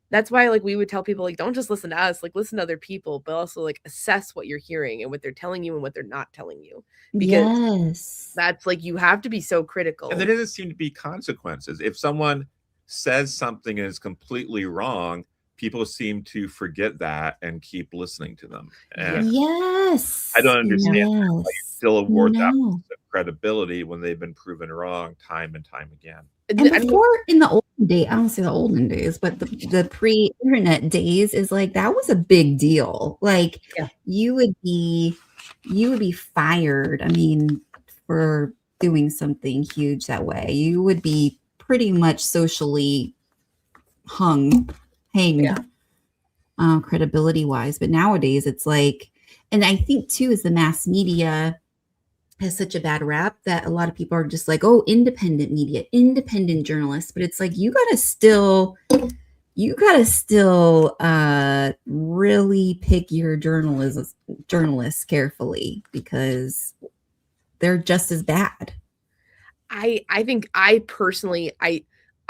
that's why like we would tell people like, don't just listen to us, like listen to other people, but also like assess what you're hearing and what they're telling you and what they're not telling you. Because that's like, you have to be so critical. And there doesn't seem to be consequences. If someone says something and is completely wrong, people seem to forget that and keep listening to them. And I don't understand why you still award that credibility when they've been proven wrong time and time again. And before, in the olden days, I don't say the olden days, but the pre-internet days is like, that was a big deal. Like you would be fired. I mean, for doing something huge that way, you would be pretty much socially hanged, credibility wise. But nowadays it's like, and I think too, is the mass media has such a bad rap that a lot of people are just like, oh, independent media, independent journalists. But it's like, you gotta still really pick your journalists carefully, because they're just as bad. I think I personally,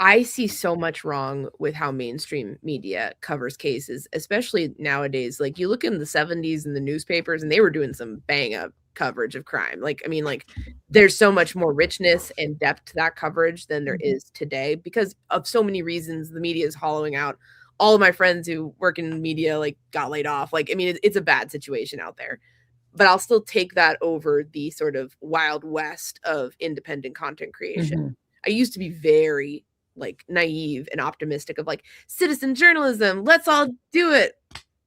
I see so much wrong with how mainstream media covers cases, especially nowadays. Like you look in the 70s in the newspapers and they were doing some bang up coverage of crime. Like, I mean, like there's so much more richness and depth to that coverage than there is today because of so many reasons. The media is hollowing out. All of my friends who work in media like got laid off. Like, I mean, it's a bad situation out there. But I'll still take that over the sort of wild west of independent content creation. I used to be very like naive and optimistic of like citizen journalism. Let's all do it.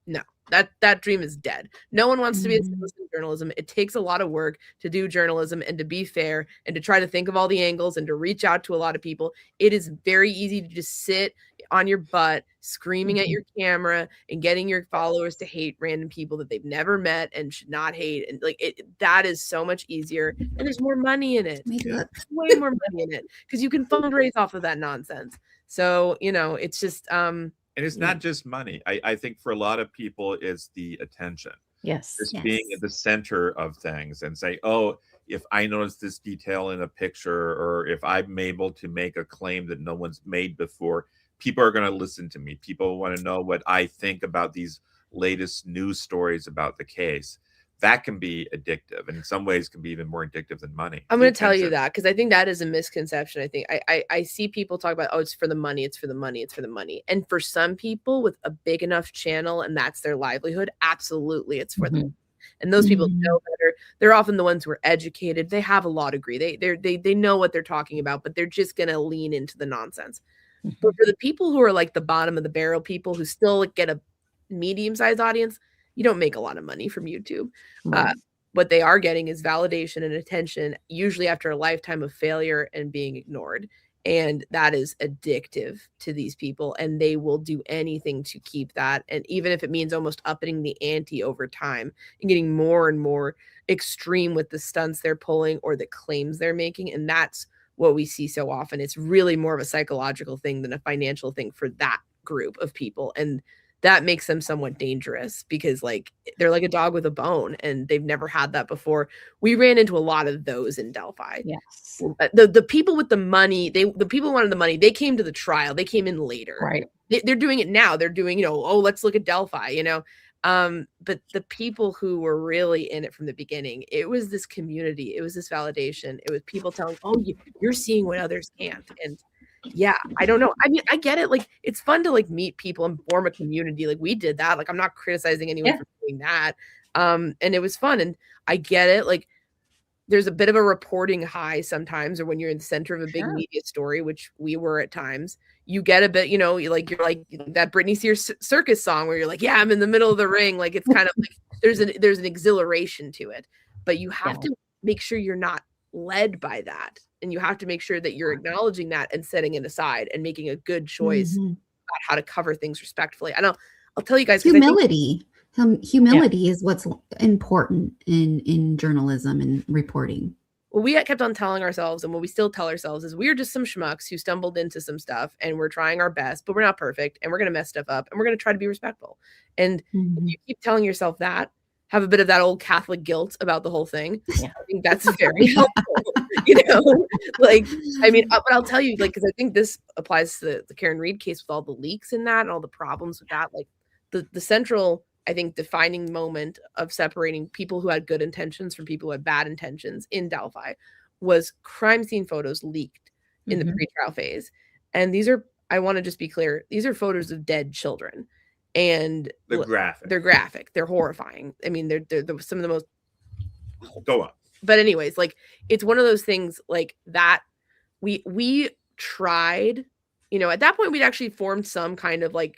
No, that dream is dead. No one wants to be a citizen journalism. It takes a lot of work to do journalism and to be fair and to try to think of all the angles and to reach out to a lot of people. It is very easy to just sit on your butt screaming at your camera and getting your followers to hate random people that they've never met and should not hate. And like that is so much easier. And there's more money in it. Way more money in it because you can fundraise off of that nonsense. So, you know, it's just and it's not just money. I think for a lot of people it's the attention. Just being at the center of things and say, oh, if I notice this detail in a picture or if I'm able to make a claim that no one's made before, people are going to listen to me. People want to know what I think about these latest news stories about the case. That can be addictive, and in some ways can be even more addictive than money. I'm going to tell you that because I think that is a misconception. I think I see people talk about, oh, it's for the money, it's for the money, it's for the money. And for some people with a big enough channel and that's their livelihood, absolutely, it's for them. And those people know better. They're often the ones who are educated. They have a law degree. They know what they're talking about, but they're just going to lean into the nonsense. But for the people who are like the bottom of the barrel, people who still get a medium-sized audience, you don't make a lot of money from YouTube. What they are getting is validation and attention, usually after a lifetime of failure and being ignored. And that is addictive to these people. And they will do anything to keep that. And even if it means almost upping the ante over time and getting more and more extreme with the stunts they're pulling or the claims they're making. And that's what we see so often. It's really more of a psychological thing than a financial thing for that group of people. And that makes them somewhat dangerous because like they're like a dog with a bone and they've never had that before. We ran into a lot of those in Delphi. The people with the money, the people who wanted the money, they came to the trial. They came in later. They're doing it now. They're doing, oh, let's look at Delphi, but the people who were really in it from the beginning, it was this community. It was this validation. It was people telling, oh, you're seeing what others can't. And yeah, I don't know. I mean, I get it. Like, it's fun to like meet people and form a community. Like we did that. Like, I'm not criticizing anyone for doing that. And it was fun. And I get it. Like, there's a bit of a reporting high sometimes, or when you're in the center of a big media story, which we were at times, you get a bit, you're like that Britney Spears circus song where you're like, yeah, I'm in the middle of the ring. Like, it's kind of like there's an exhilaration to it, but you have to make sure you're not led by that. And you have to make sure that you're acknowledging that and setting it aside and making a good choice about how to cover things respectfully. I'll tell you guys. Humility is what's important in journalism and reporting. What we kept on telling ourselves, and what we still tell ourselves, is we're just some schmucks who stumbled into some stuff and we're trying our best, but we're not perfect and we're going to mess stuff up and we're going to try to be respectful. And if you keep telling yourself that, have a bit of that old Catholic guilt about the whole thing. I think that's very helpful. Like, I mean, but I'll tell you, like, because I think this applies to the Karen Reed case with all the leaks in that and all the problems with that. Like, the central, I think, defining moment of separating people who had good intentions from people who had bad intentions in Delphi was crime scene photos leaked in the pretrial phase. And these are, I want to just be clear, these are photos of dead children. And they're graphic. They're graphic. They're horrifying. I mean, they're some of the most. Go on. But anyways, like, it's one of those things like that. We tried, at that point we'd actually formed some kind of like,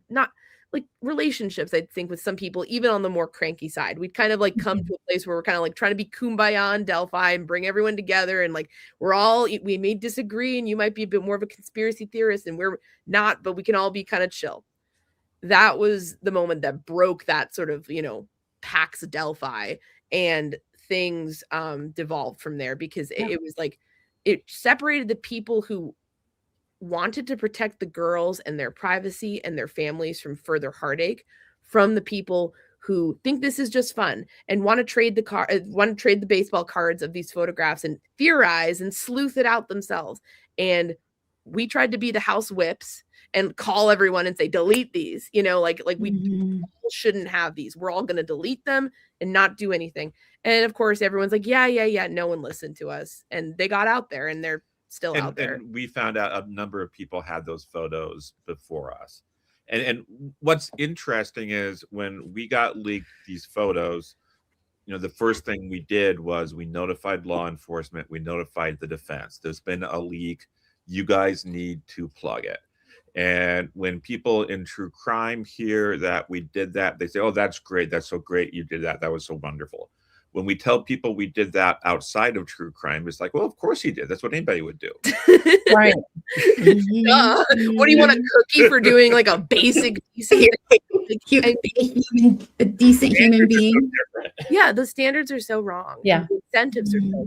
not like relationships, I think, with some people, even on the more cranky side. We'd kind of like come to a place where we're kind of like trying to be kumbaya in Delphi and bring everyone together. And like, we may disagree and you might be a bit more of a conspiracy theorist and we're not, but we can all be kind of chill. That was the moment that broke that sort of, Pax Delphi, and things devolved from there because it was like, it separated the people who wanted to protect the girls and their privacy and their families from further heartache from the people who think this is just fun and want to trade the baseball cards of these photographs and theorize and sleuth it out themselves. And we tried to be the house whips and call everyone and say, delete these, you know, like we shouldn't have these. We're all going to delete them and not do anything. And of course, everyone's like, yeah. No one listened to us. And they got out there and they're still out there. And we found out a number of people had those photos before us. And what's interesting is when we got leaked these photos, you know, the first thing we did was we notified law enforcement, we notified the defense. There's been a leak. You guys need to plug it. And when people in true crime hear that we did that, they say, oh, that's great. That's so great. You did that. That was so wonderful. When we tell people we did that outside of true crime, it's like, well, of course he did. That's what anybody would do. Right. What do you want, a cookie for doing like a basic a decent human being? Yeah, the standards are so wrong. Yeah. The incentives are so wrong.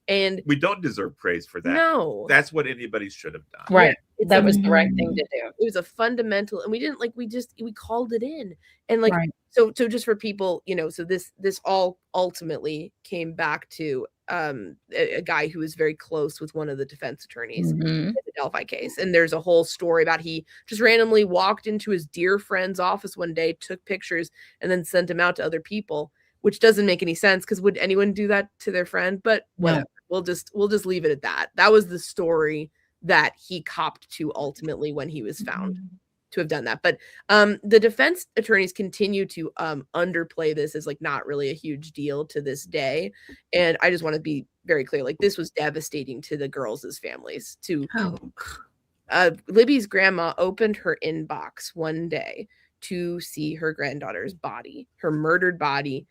And we don't deserve praise for that. No. That's what anybody should have done. Right. Yeah, that was the right thing to do. It was a fundamental, and we didn't like, we called it in. And like, Right. so just for people, you know, so this all ultimately came back to a guy who was very close with one of the defense attorneys in the Delphi case. And there's a whole story about he just randomly walked into his dear friend's office one day, took pictures, and then sent them out to other people, which doesn't make any sense because would anyone do that to their friend? But whatever. No. We'll just leave it at that. That was the story that he copped to ultimately when he was found to have done that. But the defense attorneys continue to underplay this as like not really a huge deal to this day. And I just want to be very clear, like this was devastating to the girls' families. Libby's grandma opened her inbox one day to see her granddaughter's body, her murdered body.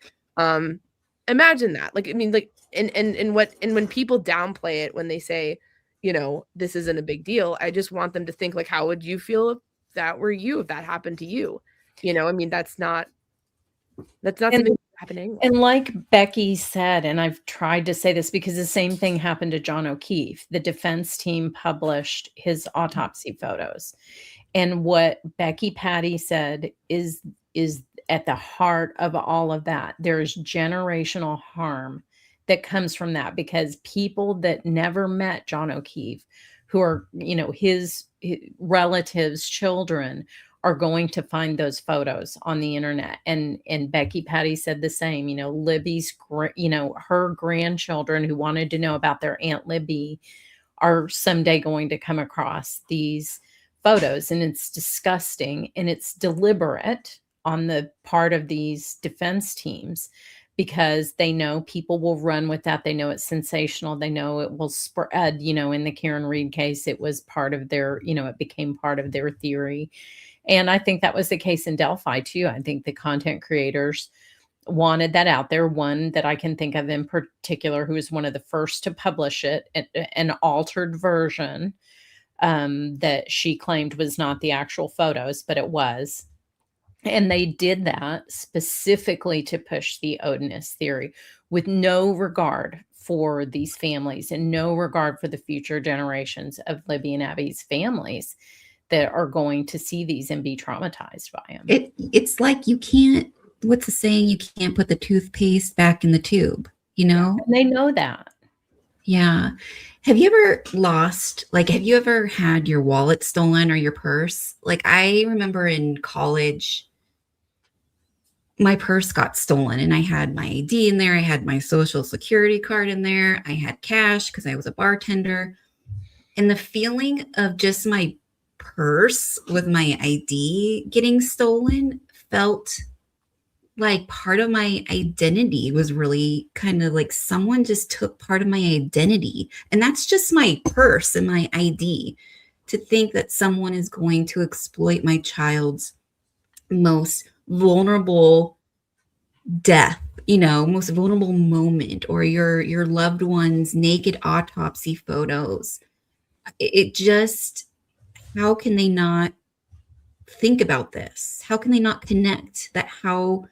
Imagine that. Like, I mean, like, and when people downplay it, when they say, you know, this isn't a big deal, I just want them to think like, how would you feel if that were you, if that happened to you? You know, I mean, that's not something happening. And like Becky said, and I've tried to say this because the same thing happened to John O'Keefe. The defense team published his autopsy photos. And what Becky Patty said is at the heart of all of that. There's generational harm that comes from that because people that never met John O'Keefe, who are, you know, his relatives' children, are going to find those photos on the internet. And Becky Patty said the same, you know, Libby's, you know, her grandchildren who wanted to know about their Aunt Libby are someday going to come across these photos. And it's disgusting and it's deliberate on the part of these defense teams because they know people will run with that. They know it's sensational. They know it will spread, you know, in the Karen Reed case, it was part of their, you know, it became part of their theory. And I think that was the case in Delphi too. I think the content creators wanted that out there. One that I can think of in particular, who was one of the first to publish it, an altered version that she claimed was not the actual photos, but it was. And they did that specifically to push the Odinist theory with no regard for these families and no regard for the future generations of Libby and Abby's families that are going to see these and be traumatized by them. It's like you can't, what's the saying? You can't put the toothpaste back in the tube, you know? And they know that. Yeah. Have you ever have you ever had your wallet stolen or your purse? Like I remember in college, my purse got stolen and I had my ID in there. I had my social security card in there. I had cash because I was a bartender. And the feeling of just my purse with my ID getting stolen felt like part of my identity was really kind of like someone just took part of my identity. And that's just my purse and my ID. To think that someone is going to exploit my child's most vulnerable death, you know, most vulnerable moment, or your loved one's naked autopsy photos. It just, how can they not think about this? How can they not connect that how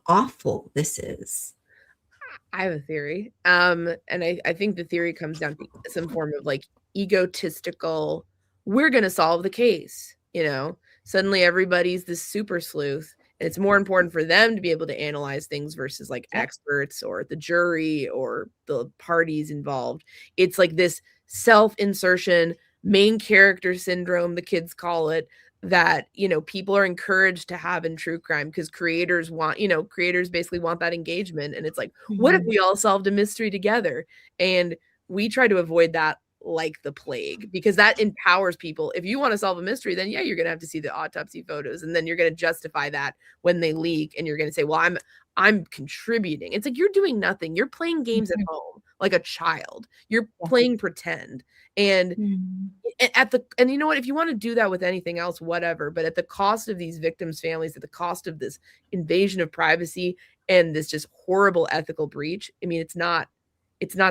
awful this is? I have a theory. And I think the theory comes down to some form of like egotistical, we're going to solve the case, you know? Suddenly everybody's this super sleuth and it's more important for them to be able to analyze things versus like experts or the jury or the parties involved. It's like this self-insertion. main character syndrome, the kids call it, that, you know, people are encouraged to have in true crime because creators want, you know, creators basically want that engagement. And it's like, what if we all solved a mystery together? And we try to avoid that like the plague, because that empowers people. If you want to solve a mystery, then yeah, you're going to have to see the autopsy photos, and then you're going to justify that when they leak, and you're going to say, well, I'm contributing. It's like, you're doing nothing. You're playing games at home like a child. You're playing pretend. And and you know what, if you want to do that with anything else, whatever, but at the cost of these victims' families, at the cost of this invasion of privacy and this just horrible ethical breach, I mean, it's not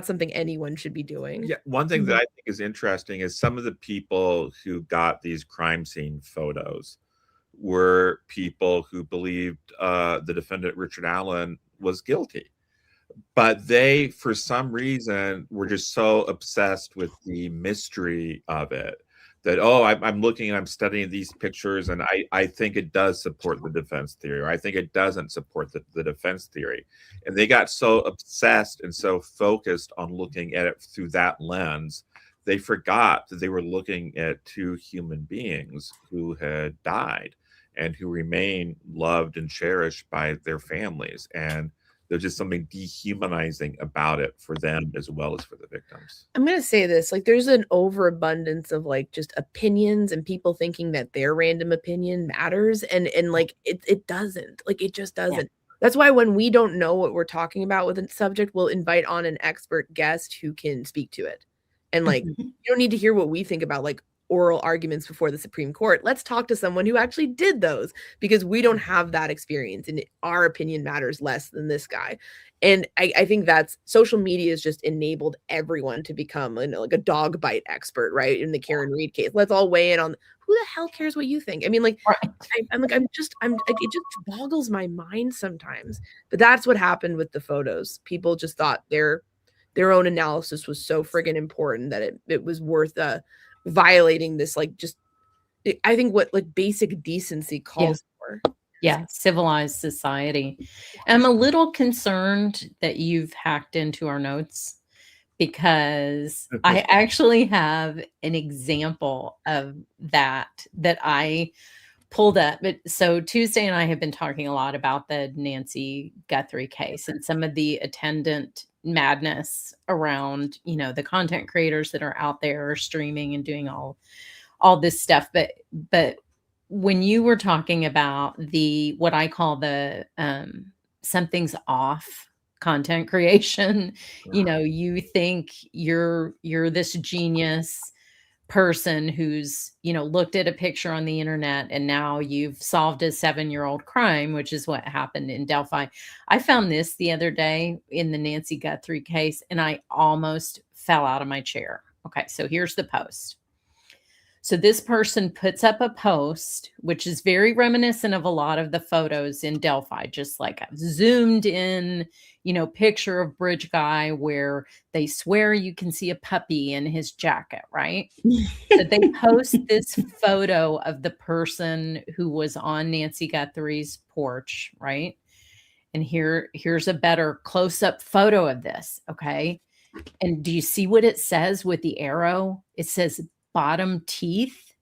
something anyone should be doing. Yeah, one thing that I think is interesting is some of the people who got these crime scene photos were people who believed the defendant Richard Allen was guilty. But they, for some reason, were just so obsessed with the mystery of it that, oh, I'm looking and I'm studying these pictures, and I think it does support the defense theory, or I think it doesn't support the defense theory. And they got so obsessed and so focused on looking at it through that lens, they forgot that they were looking at two human beings who had died and who remain loved and cherished by their families. And there's just something dehumanizing about it for them as well as for the victims. I'm going to say this, like, there's an overabundance of like just opinions and people thinking that their random opinion matters. And like, it doesn't, like, it just doesn't. Yeah. That's why when we don't know what we're talking about with a subject, we'll invite on an expert guest who can speak to it. And like, you don't need to hear what we think about like oral arguments before the Supreme Court. Let's talk to someone who actually did those, because we don't have that experience and our opinion matters less than this guy. And I think that's, social media has just enabled everyone to become, you know, like a dog bite expert, right? In the Karen Reed case, let's all weigh in on who the hell cares what you think. I mean, like, I'm like, it just boggles my mind sometimes. But that's what happened with the photos. People just thought their own analysis was so friggin' important that it was worth violating this, like, just, I think what like basic decency calls for. Yeah, civilized society. I'm a little concerned that you've hacked into our notes, because I actually have an example of that I pulled up. But so Tuesday and I have been talking a lot about the Nancy Guthrie case and some of the attendant madness around, you know, the content creators that are out there streaming and doing all this stuff. But when you were talking about the, what I call the something's off content creation, you know, you think you're this genius person who's, you know, looked at a picture on the internet and now you've solved a 7-year-old crime, which is what happened in Delphi. I found this the other day in the Nancy Guthrie case, and I almost fell out of my chair. Okay, so here's the post. So this person puts up a post, which is very reminiscent of a lot of the photos in Delphi, just like a zoomed in, you know, picture of Bridge Guy where they swear you can see a puppy in his jacket, right? So they post this photo of the person who was on Nancy Guthrie's porch, right? And here's a better close-up photo of this, okay? And do you see what it says with the arrow? It says bottom teeth.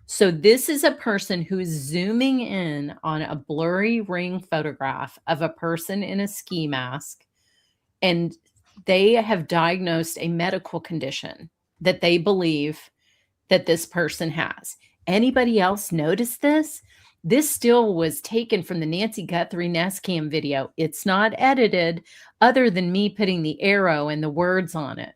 So this is a person who is zooming in on a blurry ring photograph of a person in a ski mask, and they have diagnosed a medical condition that they believe that this person has. Anybody else notice this? This still was taken from the Nancy Guthrie Nest Cam video. It's not edited, other than me putting the arrow and the words on it.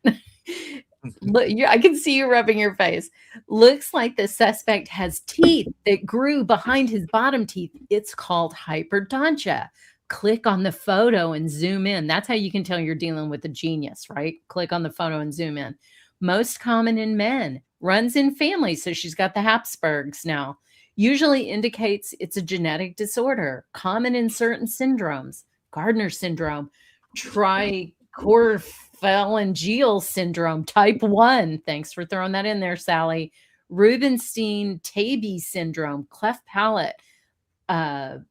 Look, I can see you rubbing your face. Looks like the suspect has teeth that grew behind his bottom teeth. It's called hyperdontia. Click on the photo and zoom in. That's how you can tell you're dealing with a genius, right? Click on the photo and zoom in. Most common in men. Runs in families, so she's got the Habsburgs now. Usually indicates it's a genetic disorder. Common in certain syndromes. Gardner syndrome. Phalangeal syndrome, type 1. Thanks for throwing that in there, Sally. Rubenstein-Tabby syndrome, cleft palate, cleft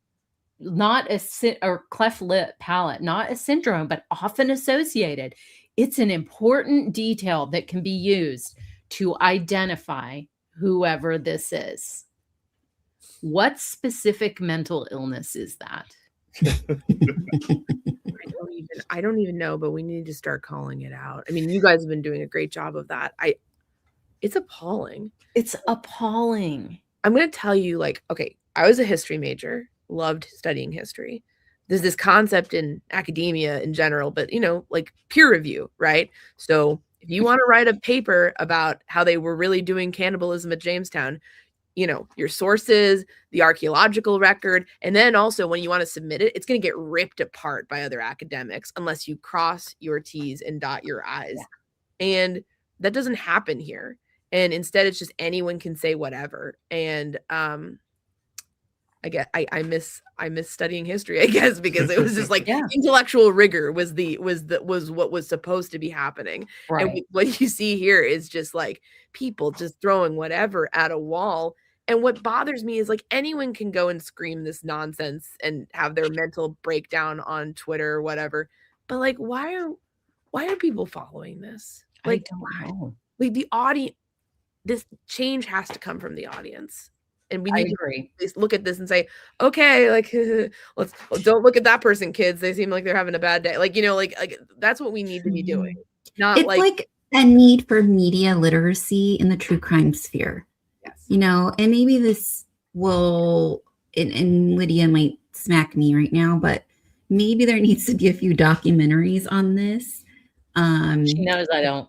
lip palate, not a syndrome, but often associated. It's an important detail that can be used to identify whoever this is. What specific mental illness is that? I don't even know, but we need to start calling it out. I mean, you guys have been doing a great job of that. It's appalling. It's appalling. I'm going to tell you, like, okay, I was a history major, loved studying history. There's this concept in academia in general, but, you know, like peer review, right? So if you want to write a paper about how they were really doing cannibalism at Jamestown, you know, your sources, the archaeological record, and then also when you want to submit it, it's going to get ripped apart by other academics unless you cross your T's and dot your I's. Yeah. And that doesn't happen here. And instead, it's just anyone can say whatever. And I miss studying history, I guess, because it was just like intellectual rigor was what was supposed to be happening. Right. And what you see here is just like people just throwing whatever at a wall. And what bothers me is like anyone can go and scream this nonsense and have their mental breakdown on Twitter or whatever. But like, why are people following this? Like, I don't know. Like the audience, this change has to come from the audience. And we need to look at this and say, okay, like don't look at that person, kids. They seem like they're having a bad day. Like, you know, like that's what we need to be doing. Not it's like a need for media literacy in the true crime sphere. Yes. You know, and maybe this will, and Lydia might smack me right now, but maybe there needs to be a few documentaries on this. She knows I don't.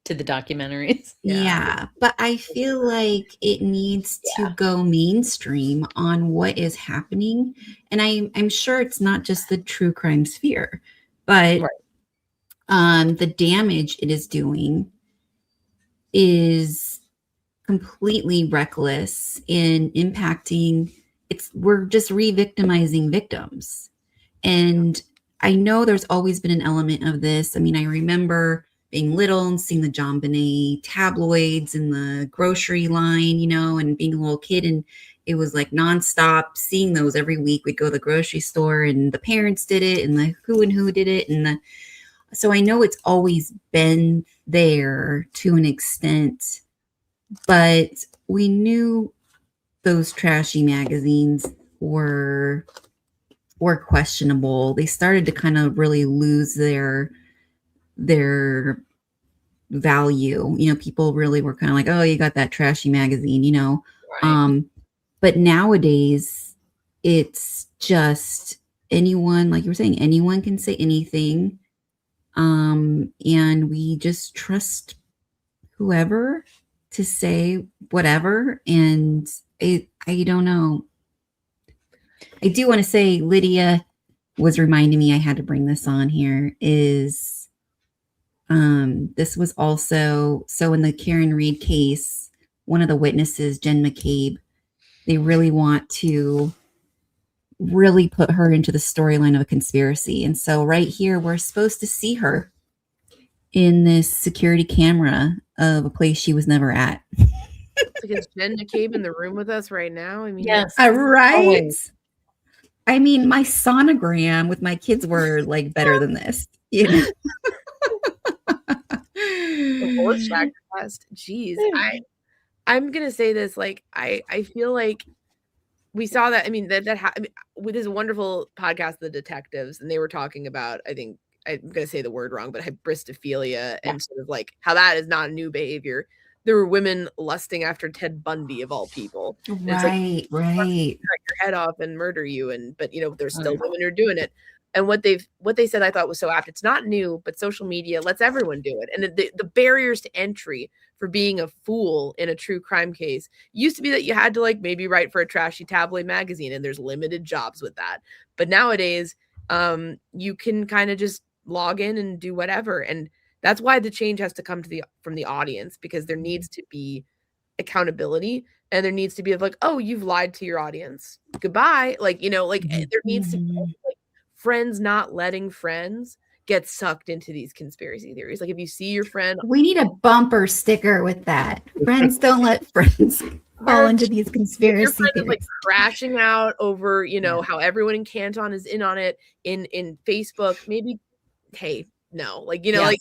To the documentaries. Yeah, but I feel like it needs to go mainstream on what is happening. And I'm sure it's not just the true crime sphere, but the damage it is doing is completely reckless in impacting. We're just re-victimizing victims. And I know there's always been an element of this. I mean, I remember being little and seeing the John Bonet tabloids in the grocery line, you know, and being a little kid. And it was like nonstop seeing those every week. We'd go to the grocery store and the parents did it and the who did it. So I know it's always been there to an extent, but we knew those trashy magazines were questionable. They started to kind of really lose their value. You know, people really were kind of like, oh, you got that trashy magazine, you know. Right. But nowadays it's just anyone, like you were saying, anyone can say anything. And we just trust whoever to say whatever. And I don't know. I do want to say Lydia was reminding me I had to bring this on here is this was also, so in the Karen Reed case, one of the witnesses, Jen McCabe, they really want to really put her into the storyline of a conspiracy. And so right here, we're supposed to see her in this security camera of a place she was never at. Like, is Jen McCabe in the room with us right now? I mean, yes. Right. I mean, my sonogram with my kids were like better than this, you know. The voice factor test. Jeez. I'm gonna say this, like I feel like we saw that. I mean, with this wonderful podcast, The Detectives, and they were talking about, I think I'm gonna say the word wrong, but hybristophilia and sort of like how that is not a new behavior. There were women lusting after Ted Bundy of all people. Right, right. Cut your head off and murder you, but you know, there's still women who are doing it. And what they said I thought was so apt. It's not new, but social media lets everyone do it. And the barriers to entry for being a fool in a true crime case used to be that you had to like maybe write for a trashy tabloid magazine, and there's limited jobs with that. But nowadays, you can kind of just log in and do whatever. And that's why the change has to come from the audience, because there needs to be accountability, and there needs to be like, oh, you've lied to your audience. Goodbye. Like, you know, like there needs to be like friends not letting friends get sucked into these conspiracy theories. Like if you see your friend, we need a bumper sticker with that. Friends don't let friends fall into these conspiracy theories. Is like crashing out over, you know, how everyone in Canton is in on it in Facebook. Maybe, hey, no. Like, you know, I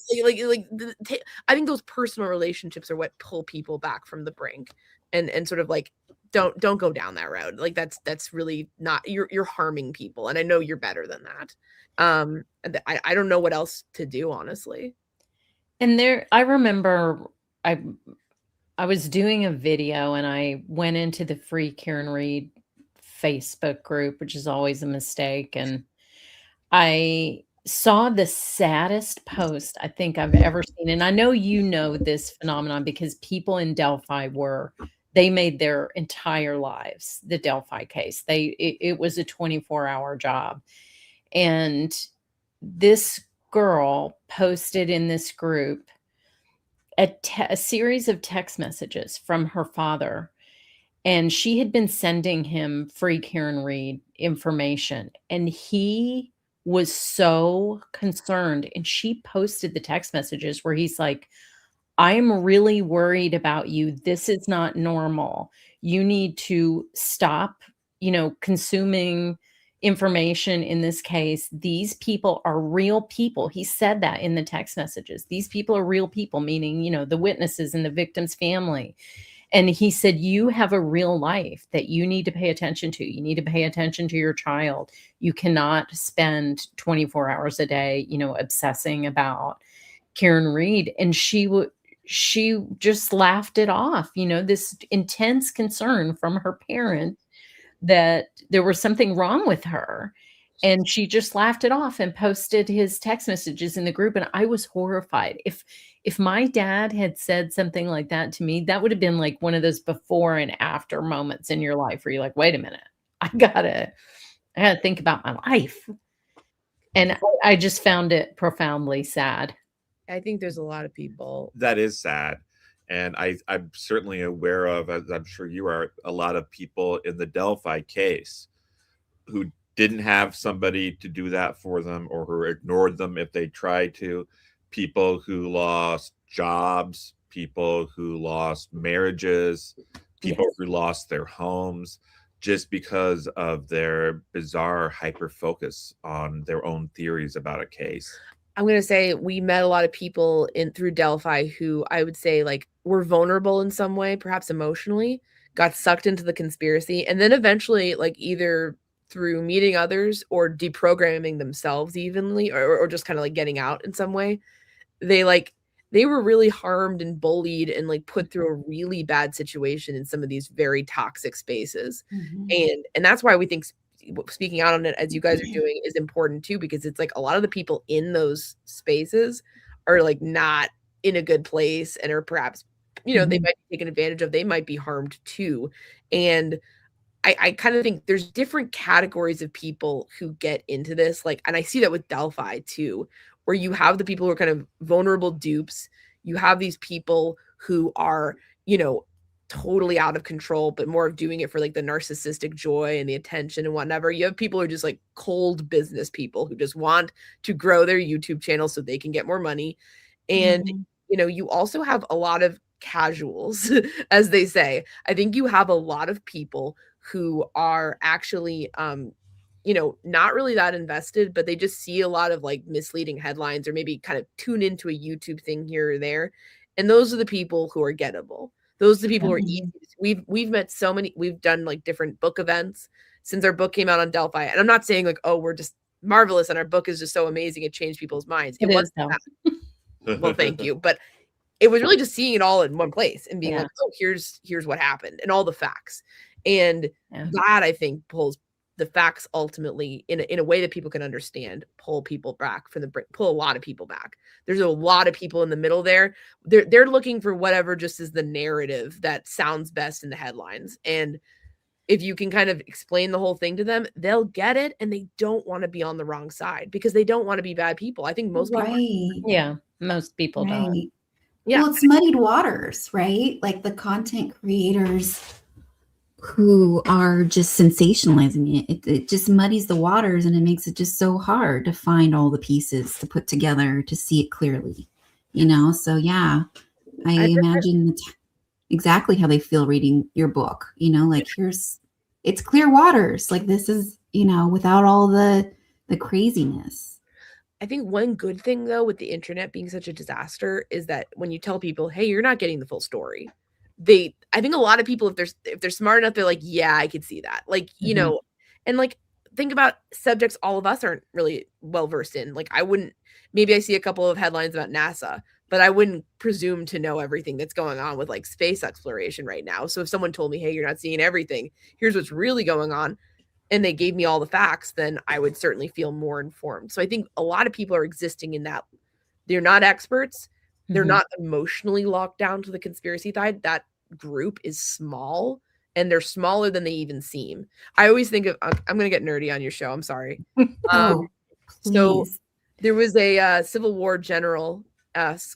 think those personal relationships are what pull people back from the brink, and sort of like, don't go down that road. Like that's really not, you're harming people. And I know you're better than that. And I don't know what else to do, honestly. And I remember I was doing a video and I went into the Free Karen Reed Facebook group, which is always a mistake. And I saw the saddest post I think I've ever seen. And I know you know this phenomenon because people in Delphi they made their entire lives the Delphi case. It was a 24-hour job. And this girl posted in this group a series of text messages from her father. And she had been sending him Free Karen Reed information. And he was so concerned. And she posted the text messages where he's like, I'm really worried about you. This is not normal. You need to stop, consuming information in this case. These people are real people. He said that in the text messages. These people are real people, meaning, the witnesses and the victim's family. And he said, you have a real life that you need to pay attention to. You need to pay attention to your child. You cannot spend 24 hours a day, obsessing about Karen Reed. And she just laughed it off, this intense concern from her parent that there was something wrong with her. And she just laughed it off and posted his text messages in the group. And I was horrified. If my dad had said something like that to me, that would have been like one of those before and after moments in your life where you're like, wait a minute, I gotta think about my life. And I just found it profoundly sad. I think there's a lot of people. That is sad. And I'm certainly aware of, as I'm sure you are, a lot of people in the Delphi case who didn't have somebody to do that for them, or who ignored them if they tried to. People who lost jobs, people who lost marriages, people who lost their homes just because of their bizarre hyper focus on their own theories about a case. I'm going to say we met a lot of people through Delphi who I would say like were vulnerable in some way, perhaps emotionally, got sucked into the conspiracy, and then eventually like either through meeting others or deprogramming themselves evenly, or just kind of like getting out in some way, they were really harmed and bullied and like put through a really bad situation in some of these very toxic spaces. Mm-hmm. And that's why we think speaking out on it, as you guys are doing, is important too, because it's like a lot of the people in those spaces are like not in a good place, and are perhaps, they might be taken advantage of. They might be harmed too. And I kind of think there's different categories of people who get into this. Like, and I see that with Delphi too, where you have the people who are kind of vulnerable dupes. You have these people who are, totally out of control, but more of doing it for like the narcissistic joy and the attention and whatever. You have people who are just like cold business people who just want to grow their YouTube channel so they can get more money. And, you also have a lot of casuals, as they say. I think you have a lot of people who are actually, not really that invested, but they just see a lot of like misleading headlines, or maybe kind of tune into a YouTube thing here or there. And those are the people who are gettable. Those are the people who are easy. We've met so many, we've done like different book events since our book came out on Delphi. And I'm not saying like, oh, we're just marvelous and our book is just so amazing, it changed people's minds. It wasn't that. Well, thank you. But it was really just seeing it all in one place and being like, oh, here's what happened and all the facts. And that, I think, pulls the facts ultimately in a way that people can understand, pull people back from pull a lot of people back. There's a lot of people in the middle there. They're looking for whatever just is the narrative that sounds best in the headlines. And if you can kind of explain the whole thing to them, they'll get it. And they don't want to be on the wrong side because they don't want to be bad people. I think most people. Most people don't. Yeah. Well, it's muddied waters, right? Like the content creators who are just sensationalizing it just muddies the waters, and it makes it just so hard to find all the pieces to put together to see it clearly, So I imagine it's exactly how they feel reading your book, like it's clear waters. Like this is, without all the craziness. I think one good thing though with the internet being such a disaster is that when you tell people, hey, you're not getting the full story, I think a lot of people, if they're smart enough, they're like, yeah, I could see that. Like, you know, and like think about subjects all of us aren't really well versed in. Like maybe I see a couple of headlines about NASA, but I wouldn't presume to know everything that's going on with like space exploration right now. So if someone told me, hey, you're not seeing everything, here's what's really going on, and they gave me all the facts, then I would certainly feel more informed. So I think a lot of people are existing in that. They're not experts. They're not emotionally locked down to the conspiracy side. That group is small, and they're smaller than they even seem. I always think of, I'm going to get nerdy on your show. I'm sorry. So there was a Civil War general,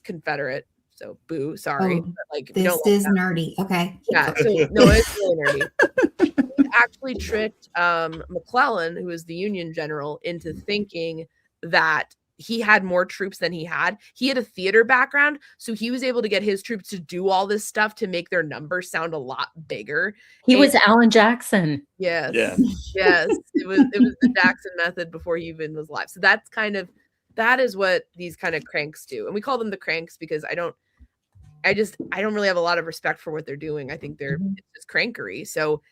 Confederate. So boo, sorry. But like, this is nerdy. Okay. Yeah. So no, it's really nerdy. Actually tricked McClellan, who was the Union general, into thinking that he had more troops than he had. He had a theater background, so he was able to get his troops to do all this stuff to make their numbers sound a lot bigger. He was Alan Jackson. Yes. Yeah. Yes. It was the Jackson method before he even was alive. So that is what these kind of cranks do. And we call them the cranks because I don't really have a lot of respect for what they're doing. I think it's just crankery. So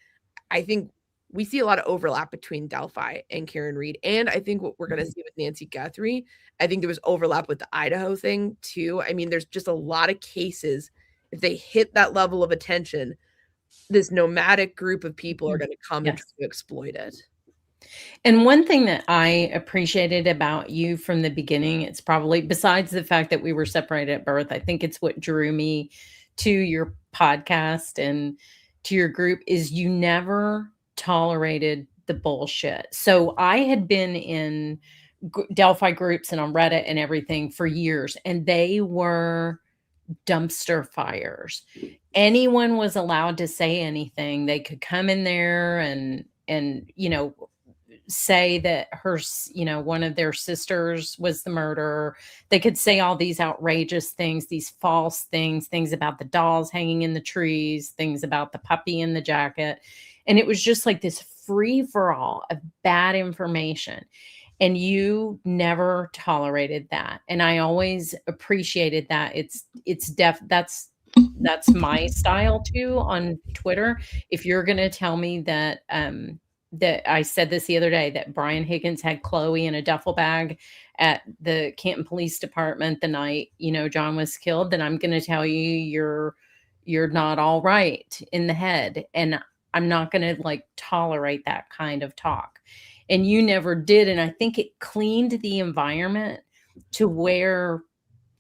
I think we see a lot of overlap between Delphi and Karen Reed. And I think what we're going to see with Nancy Guthrie, I think there was overlap with the Idaho thing too. I mean, there's just a lot of cases. If they hit that level of attention, this nomadic group of people are going to come and try to exploit it. And one thing that I appreciated about you from the beginning, it's probably, besides the fact that we were separated at birth, I think it's what drew me to your podcast and to your group, is you never tolerated the bullshit. So I had been in Delphi groups and on Reddit and everything for years, and they were dumpster fires. Anyone was allowed to say anything. They could come in there and you know, say that one of their sisters was the murderer. They could say all these outrageous things, these false things about the dolls hanging in the trees, things about the puppy in the jacket. And it was just like this free for all of bad information. And you never tolerated that. And I always appreciated that. That's my style too on Twitter. If you're going to tell me that, that I said this the other day, that Brian Higgins had Chloe in a duffel bag at the Canton Police Department the night, John was killed, then I'm going to tell you you're not all right in the head. And I'm not going to tolerate that kind of talk. And you never did. And I think it cleaned the environment to where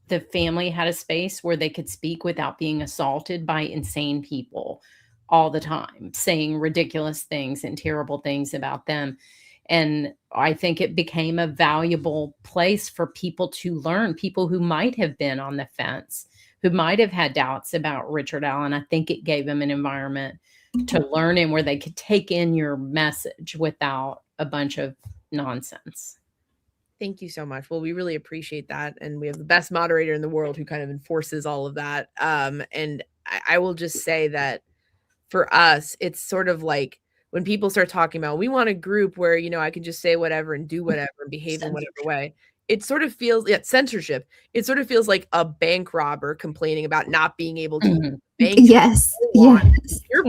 the family had a space where they could speak without being assaulted by insane people all the time, saying ridiculous things and terrible things about them. And I think it became a valuable place for people to learn, people who might have been on the fence, who might have had doubts about Richard Allen. I think it gave them an environment to learn in where they could take in your message without a bunch of nonsense. Thank you so much. Well, we really appreciate that. And we have the best moderator in the world who kind of enforces all of that. And I will just say that for us, it's sort of like when people start talking about, we want a group where, I can just say whatever and do whatever and behave in whatever way. It sort of feels, censorship. It sort of feels like a bank robber complaining about not being able to bank. Yes. You're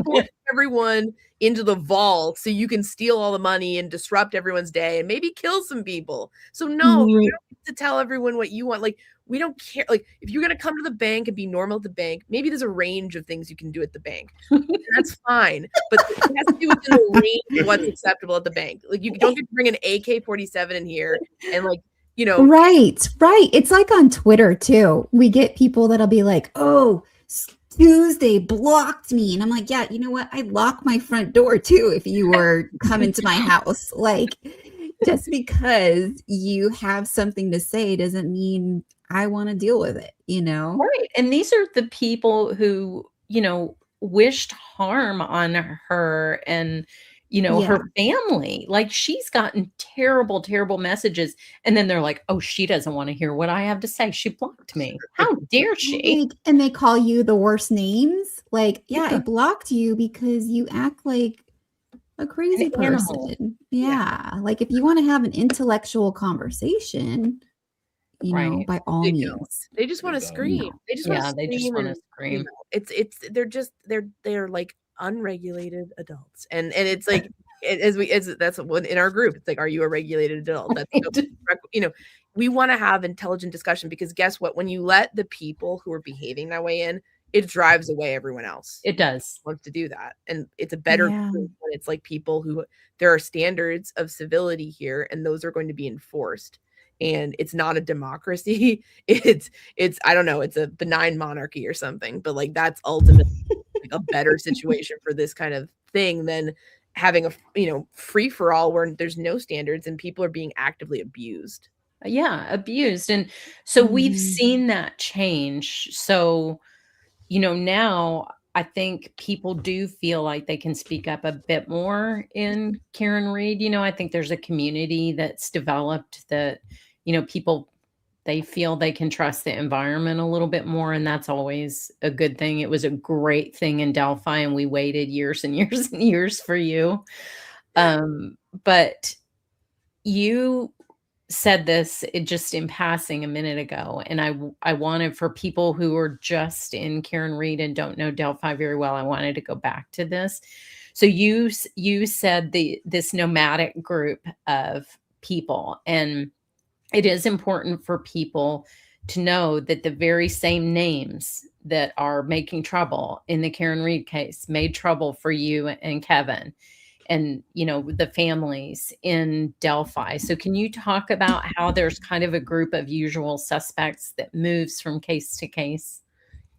forcing everyone into the vault so you can steal all the money and disrupt everyone's day and maybe kill some people. So no, you don't have to tell everyone what you want. We don't care. If you're going to come to the bank and be normal at the bank, maybe there's a range of things you can do at the bank. That's fine. But it has to be within the range of what's acceptable at the bank. You don't get to bring an AK-47 in here and Right. It's like on Twitter too. We get people that'll be like, oh, Tuesday blocked me. And I'm like, yeah, you know what? I lock my front door too if you were coming to my house. Just because you have something to say doesn't mean I want to deal with it, Right. And these are the people who, wished harm on her and, her family. She's gotten terrible, terrible messages. And then they're like, oh, she doesn't want to hear what I have to say. She blocked me. How dare she? And they call you the worst names. I blocked you because you act like a crazy person. Yeah. If you want to have an intellectual conversation, Right. by all They don't. means. They just want to scream. They just want Yeah, to they just scream want to and, scream. it's they're like unregulated adults. And it's like that's what in our group, it's like, are you a regulated adult? That's we want to have intelligent discussion, because guess what? When you let the people who are behaving that way in, it drives away everyone else. It does. Wants to do that. And it's a better Yeah. group when it's like people who, there are standards of civility here, and those are going to be enforced. And it's not a democracy. It's I don't know, it's a benign monarchy or something, but like that's ultimately like a better situation for this kind of thing than having a free for all where there's no standards and people are being actively abused. Yeah, abused. And so we've Mhm. seen that change. So, now I think people do feel like they can speak up a bit more in Karen Reed. I think there's a community that's developed that, people, they feel they can trust the environment a little bit more. And that's always a good thing. It was a great thing in Delphi, and we waited years and years and years for you. But you said this just in passing a minute ago, and I wanted, for people who are just in Karen Reed and don't know Delphi very well, I wanted to go back to this. So you said this nomadic group of people, and it is important for people to know that the very same names that are making trouble in the Karen Reed case made trouble for you and Kevin, and the families in Delphi. So can you talk about how there's kind of a group of usual suspects that moves from case to case?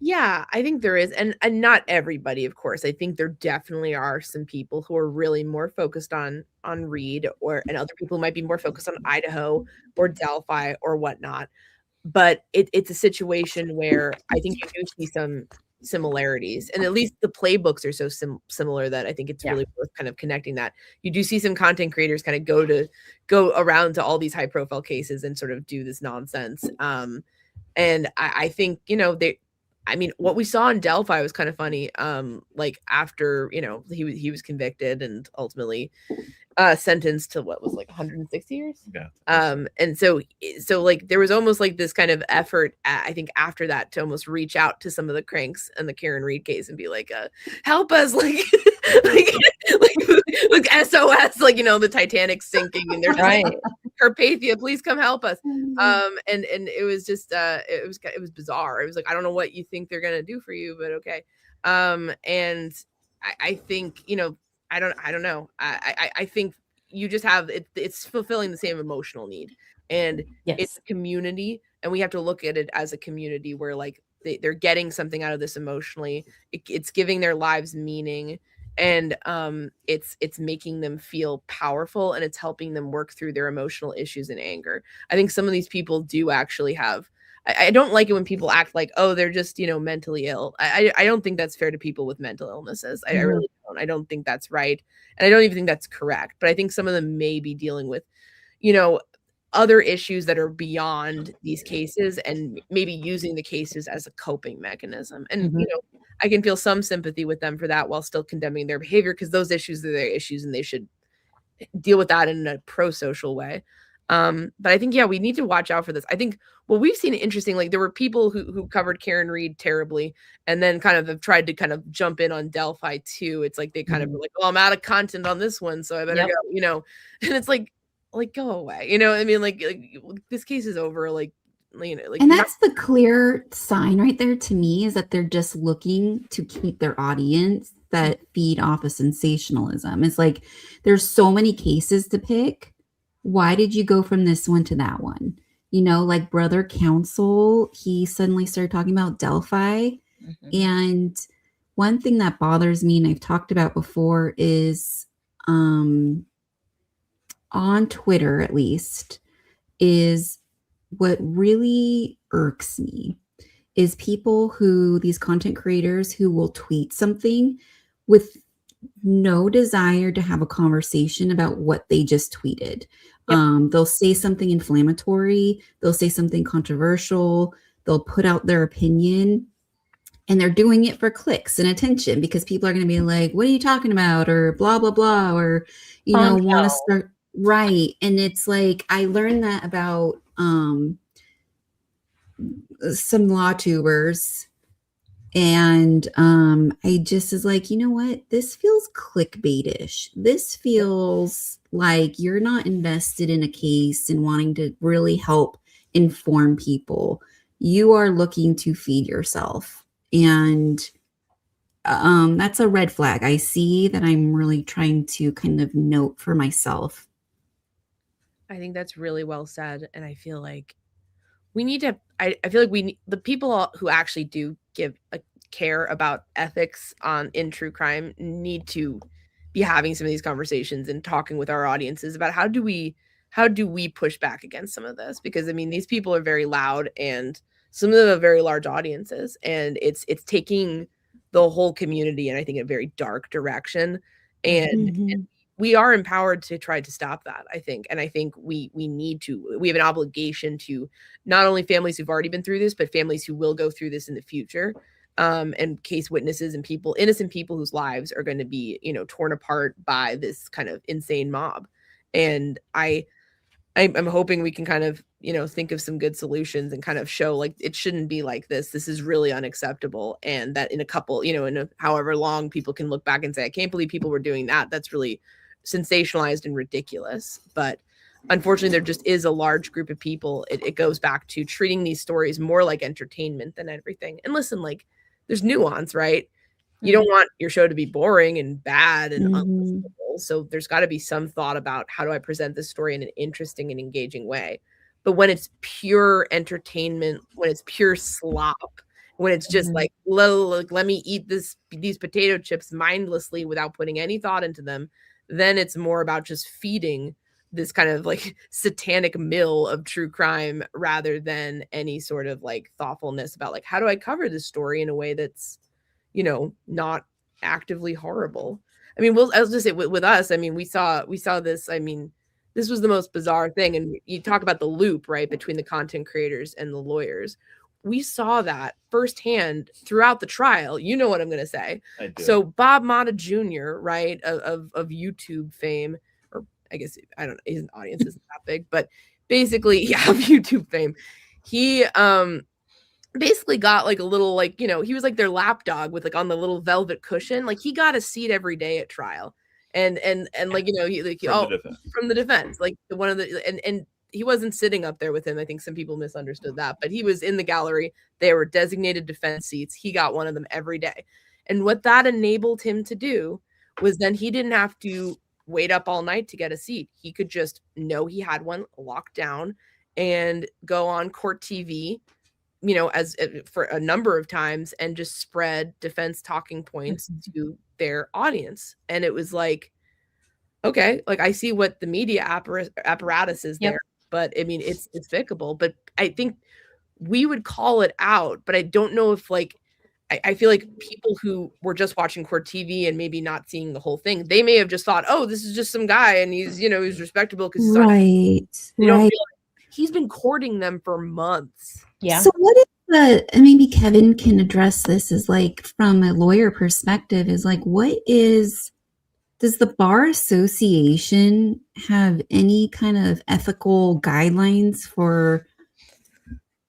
Yeah, I think there is, and not everybody, of course. I think there definitely are some people who are really more focused on Reed, and other people who might be more focused on Idaho or Delphi or whatnot. But it's a situation where I think you do see some similarities, and at least the playbooks are so similar that I think it's really worth kind of connecting that. You do see some content creators kind of go around to all these high profile cases and sort of do this nonsense. And I think, what we saw in Delphi was kind of funny. Like after, he was convicted and ultimately sentenced to what was like 160 years. Yeah. And so like there was almost like this kind of effort, I think after that, to almost reach out to some of the cranks in the Karen Reed case and be like, help us, like, like SOS, like, the Titanic's sinking and they're just Right. like, Carpathia, please come help us. And it was just, it was bizarre. It was like, I don't know what you think they're going to do for you, but okay. And I think, I don't know. I think you just have it's fulfilling the same emotional need, and it's a community, and we have to look at it as a community where like they're getting something out of this emotionally. It's giving their lives meaning, and it's making them feel powerful, and it's helping them work through their emotional issues and anger. I think some of these people do actually have. I don't like it when people act like, oh, they're just, mentally ill. I don't think that's fair to people with mental illnesses. I really don't. I don't think that's right. And I don't even think that's correct. But I think some of them may be dealing with, other issues that are beyond these cases, and maybe using the cases as a coping mechanism. And, I can feel some sympathy with them for that while still condemning their behavior, because those issues are their issues and they should deal with that in a pro-social way. But I think, we need to watch out for this. I think what we've seen interesting, like there were people who covered Karen Reed terribly and then kind of have tried to kind of jump in on Delphi too. It's like they kind of were like, well, I'm out of content on this one, so I better go, and it's like go away. I mean, like this case is over, like, and that's the clear sign right there to me, is that they're just looking to keep their audience that feed off of sensationalism. It's like there's so many cases to pick. Why did you go from this one to that one? Like Brother Counsel, he suddenly started talking about Delphi. And one thing that bothers me, and I've talked about before, is on Twitter, at least, is what really irks me is these content creators who will tweet something with no desire to have a conversation about what they just tweeted. They'll say something inflammatory. They'll say something controversial. They'll put out their opinion, and they're doing it for clicks and attention because people are going to be like, what are you talking about? Or blah, blah, blah. Or, want to start. Right. And it's like, I learned that about some law tubers. And I just is like, you know what? This feels clickbaitish. This feels like you're not invested in a case and wanting to really help inform people. You are looking to feed yourself. And that's a red flag. I see that I'm really trying to kind of note for myself. I think that's really well said. And I feel like we need to, I feel like we need the people who actually do give a care about ethics in true crime need to be having some of these conversations and talking with our audiences about how do we push back against some of this, because I mean these people are very loud and some of them have very large audiences, and it's taking the whole community in I think a very dark direction, and we are empowered to try to stop that, I think. And I think we have an obligation to not only families who've already been through this, but families who will go through this in the future, and case witnesses and innocent people whose lives are going to be, torn apart by this kind of insane mob. And I'm hoping we can kind of, think of some good solutions and kind of show like it shouldn't be like this. This is really unacceptable. And that in a couple, however long, people can look back and say, I can't believe people were doing that. That's really sensationalized and ridiculous. But unfortunately, there just is a large group of people. It goes back to treating these stories more like entertainment than everything. And listen, like there's nuance, right? You don't want your show to be boring and bad and unlistenable. So there's got to be some thought about how do I present this story in an interesting and engaging way. But when it's pure entertainment, when it's pure slop, when it's just like, let me eat these potato chips mindlessly without putting any thought into them, then it's more about just feeding this kind of like satanic mill of true crime rather than any sort of like thoughtfulness about like, how do I cover this story in a way that's, not actively horrible. I mean, I was just say with us, I mean, we saw this. I mean, this was the most bizarre thing. And you talk about the loop, right, between the content creators and the lawyers. We saw that firsthand throughout the trial. You know what I'm going to say. I do. So Bob Motta Jr., right, of YouTube fame, or I guess, I don't know, his audience isn't that big, but basically, yeah, of YouTube fame. He, basically got like a little, like, he was like their lapdog with like on the little velvet cushion. Like he got a seat every day at trial. And like, from the defense, like one of the, and he wasn't sitting up there with him. I think some people misunderstood that, but he was in the gallery. They were designated defense seats. He got one of them every day. And what that enabled him to do was then he didn't have to wait up all night to get a seat. He could just know he had one locked down and go on court TV, as for a number of times, and just spread defense talking points to their audience. And it was like, okay, like I see what the media apparatus is there, but I mean, it's despicable. But I think we would call it out, but I don't know if like, I feel like people who were just watching court TV and maybe not seeing the whole thing, they may have just thought, oh, this is just some guy and he's, he's respectable because he's been courting them for months. Yeah. So what is maybe Kevin can address this is like from a lawyer perspective is like, does the Bar Association have any kind of ethical guidelines for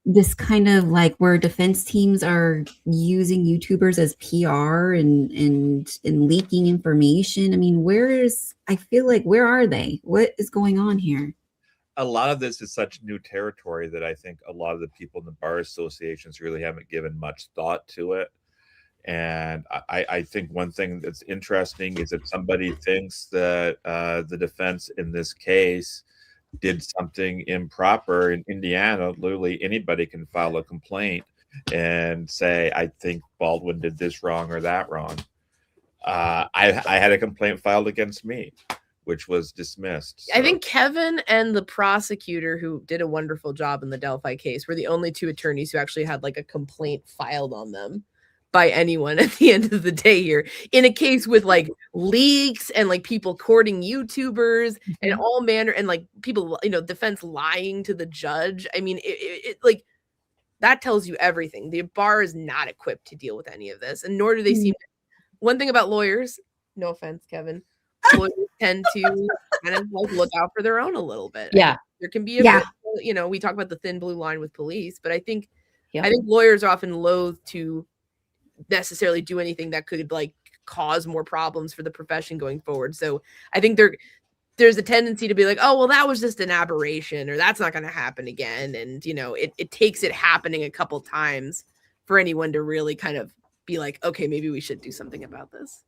this kind of like where defense teams are using YouTubers as PR and leaking information? I mean, I feel like, where are they? What is going on here? A lot of this is such new territory that I think a lot of the people in the bar associations really haven't given much thought to it. And I think one thing that's interesting is that somebody thinks that the defense in this case did something improper. In Indiana, literally anybody can file a complaint and say, I think Baldwin did this wrong or that wrong. I had a complaint filed against me, which was dismissed. So. I think Kevin and the prosecutor, who did a wonderful job in the Delphi case, were the only two attorneys who actually had like a complaint filed on them by anyone at the end of the day here, in a case with like leaks and like people courting YouTubers and all manner, and like people, defense lying to the judge. I mean, it like that tells you everything. The bar is not equipped to deal with any of this, and nor do they seem to. One thing about lawyers, no offense, Kevin, lawyers tend to kind of like look out for their own a little bit. Yeah. There can be a bit, we talk about the thin blue line with police, but I think Yep. I think lawyers are often loath to necessarily do anything that could like cause more problems for the profession going forward. So I think there's a tendency to be like, oh, well, that was just an aberration, or that's not going to happen again. And, you know, it takes it happening a couple times for anyone to really kind of be like, okay, maybe we should do something about this.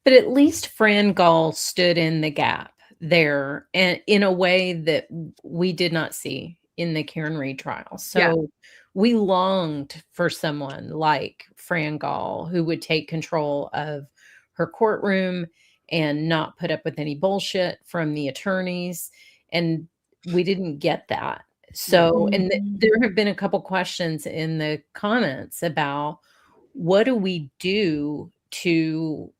But at least Fran Gall stood in the gap there, and in a way that we did not see in the Karen Reed trial. So we longed for someone like Fran Gall who would take control of her courtroom and not put up with any bullshit from the attorneys. And we didn't get that. So, and there have been a couple questions in the comments about what do we do to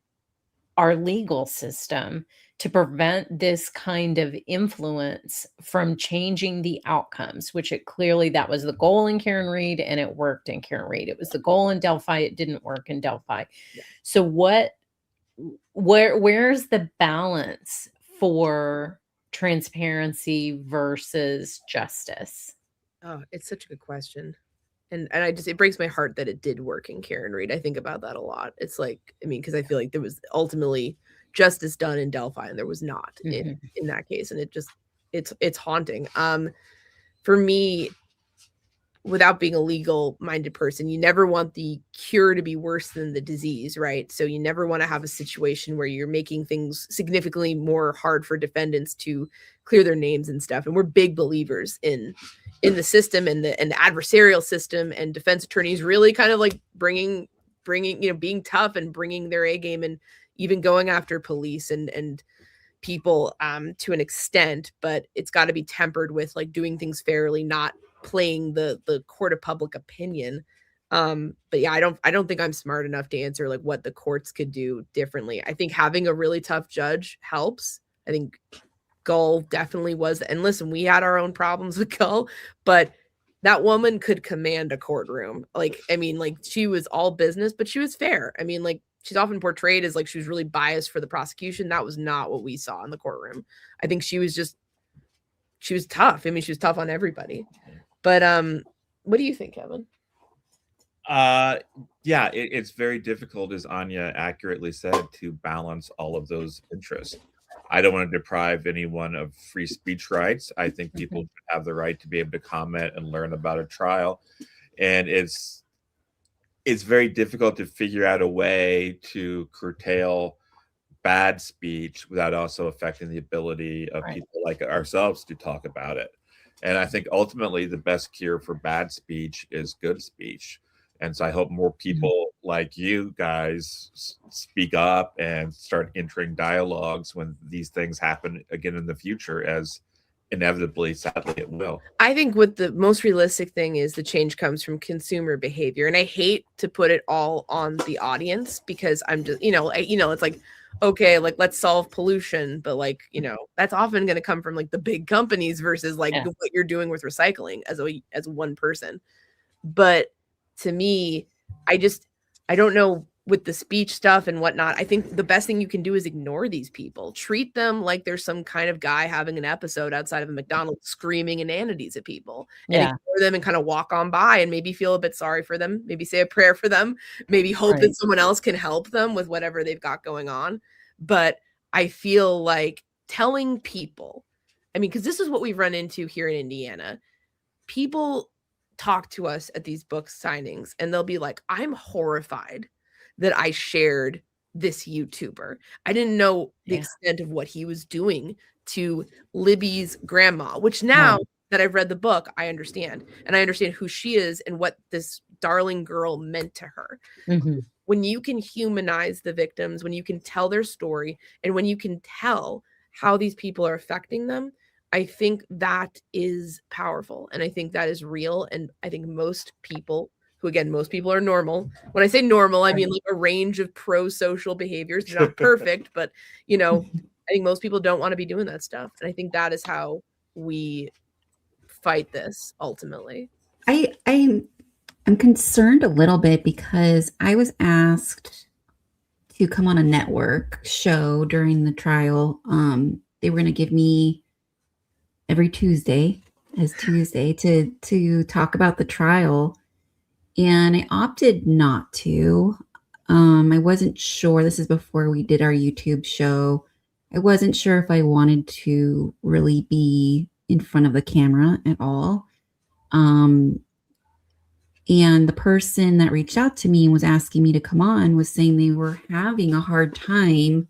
our legal system to prevent this kind of influence from changing the outcomes, which it clearly that was the goal in Karen Reed and it worked in Karen Reed. It was the goal in Delphi. It didn't work in Delphi. Yeah. So where's the balance for transparency versus justice? Oh, it's such a good question. And it breaks my heart that it did work in Karen Reed. I think about that a lot. It's like, I mean, because I feel like there was ultimately justice done in Delphi and there was not in that case. And it's haunting. For me, without being a legal minded person, you never want the cure to be worse than the disease, right? So you never want to have a situation where you're making things significantly more hard for defendants to clear their names and stuff. And we're big believers in the system and the adversarial system, and defense attorneys really kind of like bringing, you know, being tough and bringing their A game and even going after police and people to an extent, but it's got to be tempered with like doing things fairly, not playing the court of public opinion. But yeah, I don't think I'm smart enough to answer like what the courts could do differently. I think having a really tough judge helps. I think Gull definitely was. And listen, we had our own problems with Gull, but that woman could command a courtroom. Like, I mean, like she was all business, but she was fair. I mean, like she's often portrayed as like she was really biased for the prosecution. That was not what we saw in the courtroom. I think she was tough. I mean, she was tough on everybody. But what do you think, Kevin? Yeah, it's very difficult, as Áine accurately said, to balance all of those interests. I don't want to deprive anyone of free speech rights. I think people should have the right to be able to comment and learn about a trial. And it's very difficult to figure out a way to curtail bad speech without also affecting the ability of people like ourselves to talk about it. And I think ultimately the best cure for bad speech is good speech. And so I hope more people like you guys speak up and start entering dialogues when these things happen again in the future, as inevitably, sadly, it will. I think what the most realistic thing is the change comes from consumer behavior. And I hate to put it all on the audience because I'm just, it's like, okay, like let's solve pollution, but like, that's often going to come from like the big companies versus like what you're doing with recycling as one person. But to me, I don't know with the speech stuff and whatnot. I think the best thing you can do is ignore these people. Treat them like there's some kind of guy having an episode outside of a McDonald's screaming inanities at people, and ignore them and kind of walk on by and maybe feel a bit sorry for them, maybe say a prayer for them, maybe hope that someone else can help them with whatever they've got going on. But I feel like telling people, I mean, because this is what we've run into here in Indiana. People talk to us at these book signings and they'll be like, I'm horrified that I shared this YouTuber. I didn't know the extent of what he was doing to Libby's grandma, which now that I've read the book, I understand. And I understand who she is and what this darling girl meant to her. When you can humanize the victims, when you can tell their story, and when you can tell how these people are affecting them, I think that is powerful. And I think that is real. And I think most people most people are normal. When I say normal, I mean like a range of pro-social behaviors. They're not perfect, but I think most people don't want to be doing that stuff. And I think that is how we fight this ultimately. I'm concerned a little bit because I was asked to come on a network show during the trial. They were going to give me every Tuesday to talk about the trial. and I opted not to. I wasn't sure. This is before we did our YouTube show. I wasn't sure if I wanted to really be in front of the camera at all. And the person that reached out to me and was asking me to come on was saying they were having a hard time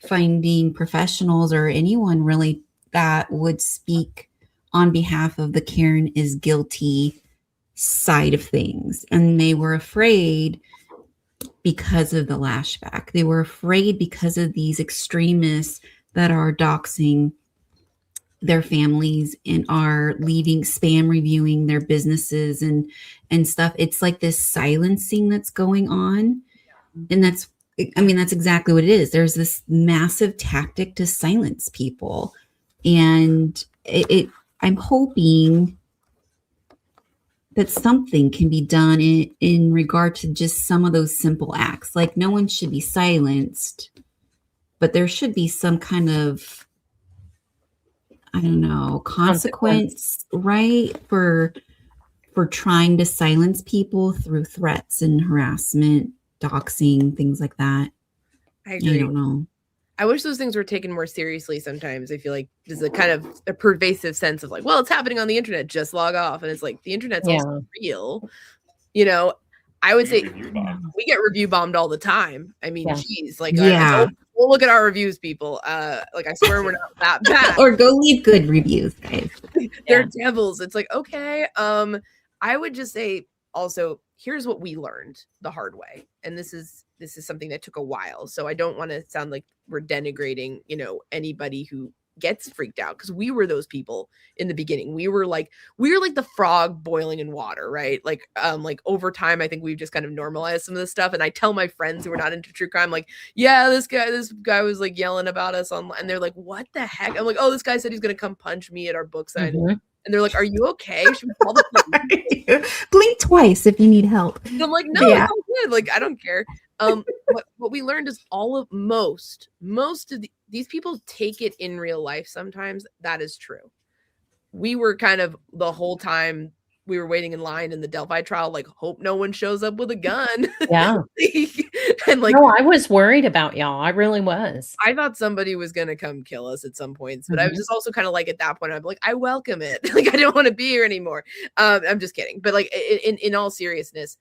finding professionals or anyone really that would speak on behalf of the Karen is guilty side of things. And they were afraid because of the lashback. They were afraid because of these extremists that are doxing their families and are leaving spam reviewing their businesses and stuff. It's like this silencing that's going on. And that's exactly what it is. There's this massive tactic to silence people. And I'm hoping that something can be done in regard to just some of those simple acts. Like, no one should be silenced, but there should be some kind of, I don't know, consequence, right? For trying to silence people through threats and harassment, doxing, things like that. I agree. I don't know. I wish those things were taken more seriously sometimes. I feel like there's a kind of a pervasive sense of like, well, it's happening on the internet, just log off. And it's like, the internet's also real. You know, I would say we get review bombed all the time. I mean, geez, like, we'll look at our reviews, people. Like, I swear we're not that bad. Or go leave good reviews, guys. They're devils. It's like, okay. I would just say also, here's what we learned the hard way. And this is something that took a while. So I don't want to sound like we're denigrating, anybody who gets freaked out, because we were those people in the beginning. We were like the frog boiling in water, right? Like over time, I think we've just kind of normalized some of this stuff. And I tell my friends who are not into true crime, like, yeah, this guy was like yelling about us online. And they're like, what the heck? I'm like, oh, this guy said he's going to come punch me at our book signing. And they're like, are you okay? Should we call the police? Blink twice if you need help. And I'm like, no, it's all good. Like, I don't care. What we learned is most of these people take it in real life. Sometimes that is true. We were kind of the whole time we were waiting in line in the Delphi trial, like, hope no one shows up with a gun. Yeah. And like, no, I was worried about y'all. I really was. I thought somebody was going to come kill us at some points, but I was just also kind of like, at that point, I'm like, I welcome it. Like, I don't want to be here anymore. I'm just kidding. But like, in all seriousness,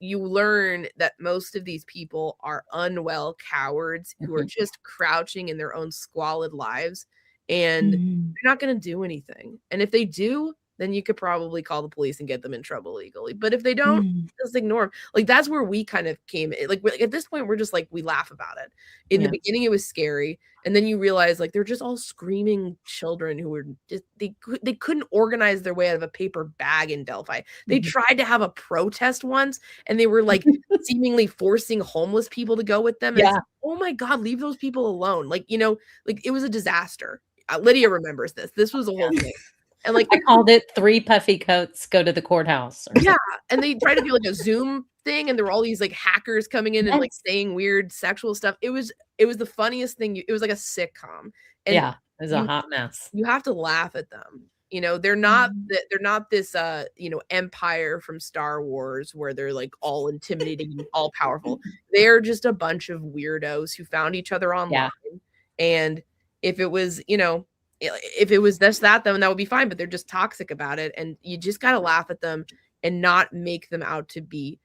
you learn that most of these people are unwell cowards who are just crouching in their own squalid lives, and they're not going to do anything. And if they do, then you could probably call the police and get them in trouble legally. But if they don't, just ignore them. Like, that's where we kind of came. Like, at this point, we're just like, we laugh about it. In the beginning, it was scary. And then you realize, like, they're just all screaming children who were just, they couldn't organize their way out of a paper bag in Delphi. They tried to have a protest once, and they were like seemingly forcing homeless people to go with them. And it's like, oh my God, leave those people alone. Like, like, it was a disaster. Lydia remembers this. This was a whole thing. And like, I called it 3 puffy coats go to the courthouse. And they tried to do like a Zoom thing, and there were all these like hackers coming in and like saying weird sexual stuff. It was the funniest thing. It was like a sitcom. And it was a hot mess. You have to laugh at them. They're not this empire from Star Wars where they're like all intimidating and all powerful. They're just a bunch of weirdos who found each other online. And if it was, if it was this, that, then that would be fine, but they're just toxic about it. And you just got to laugh at them and not make them out to be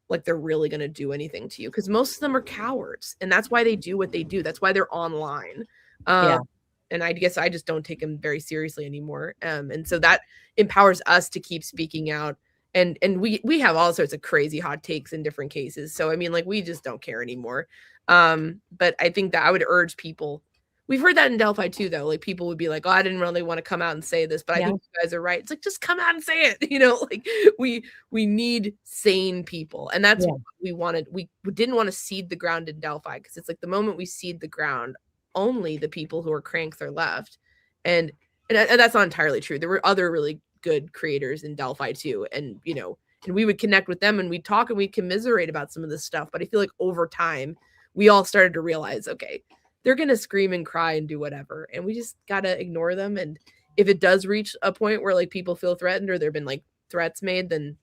like they're really going to do anything to you. Because most of them are cowards, and that's why they do what they do. That's why they're online. And I guess I just don't take them very seriously anymore. And so that empowers us to keep speaking out. And we have all sorts of crazy hot takes in different cases. So, I mean, like, we just don't care anymore. But I think that I would urge people. We've heard that in Delphi too, though. Like, people would be like, oh, I didn't really want to come out and say this, but I think you guys are right. It's like, just come out and say it. Like, we need sane people. And that's what we wanted. We didn't want to seed the ground in Delphi, because it's like the moment we seed the ground, only the people who are cranks are left. And that's not entirely true. There were other really good creators in Delphi too. And, and we would connect with them and we'd talk and we'd commiserate about some of this stuff. But I feel like over time, we all started to realize, okay, they're going to scream and cry and do whatever. And we just got to ignore them. And if it does reach a point where like people feel threatened or there've been like threats made, then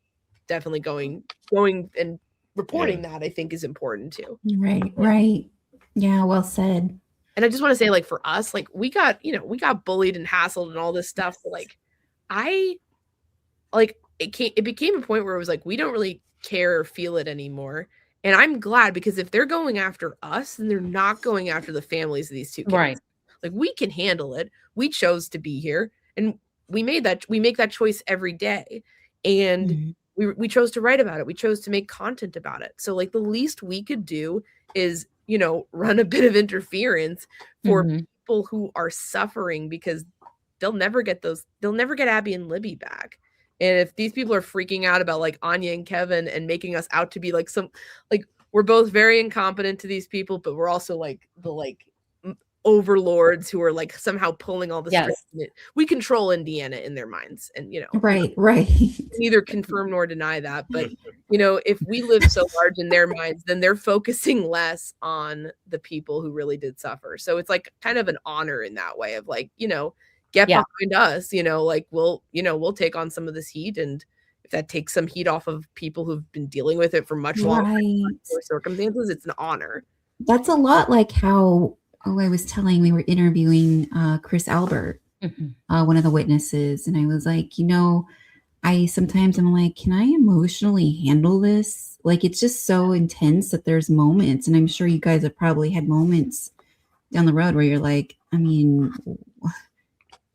definitely going and reporting that, I think, is important too. Right. Yeah, well said. And I just want to say, like, for us, like, we got bullied and hassled and all this stuff. But like, it became a point where it was like, we don't really care or feel it anymore. And I'm glad, because if they're going after us, then they're not going after the families of these two kids. Right. Like, we can handle it. We chose to be here, and we make that choice every day. And we chose to write about it. We chose to make content about it. So like, the least we could do is, run a bit of interference for people who are suffering, because they'll never get Abby and Libby back. And if these people are freaking out about like Áine and Kevin and making us out to be like we're both very incompetent to these people, but we're also like the overlords who are like somehow pulling all the strings. We control Indiana in their minds, and Right. neither confirm nor deny that. But if we live so large in their minds, then they're focusing less on the people who really did suffer. So it's like kind of an honor in that way of like, get behind us, like we'll take on some of this heat. And if that takes some heat off of people who've been dealing with it for much longer circumstances, it's an honor. That's a lot like how I was telling, we were interviewing Chris Albert, one of the witnesses, and I was like, sometimes I'm like, can I emotionally handle this? Like, it's just so intense that there's moments, and I'm sure you guys have probably had moments down the road where you're like, I mean,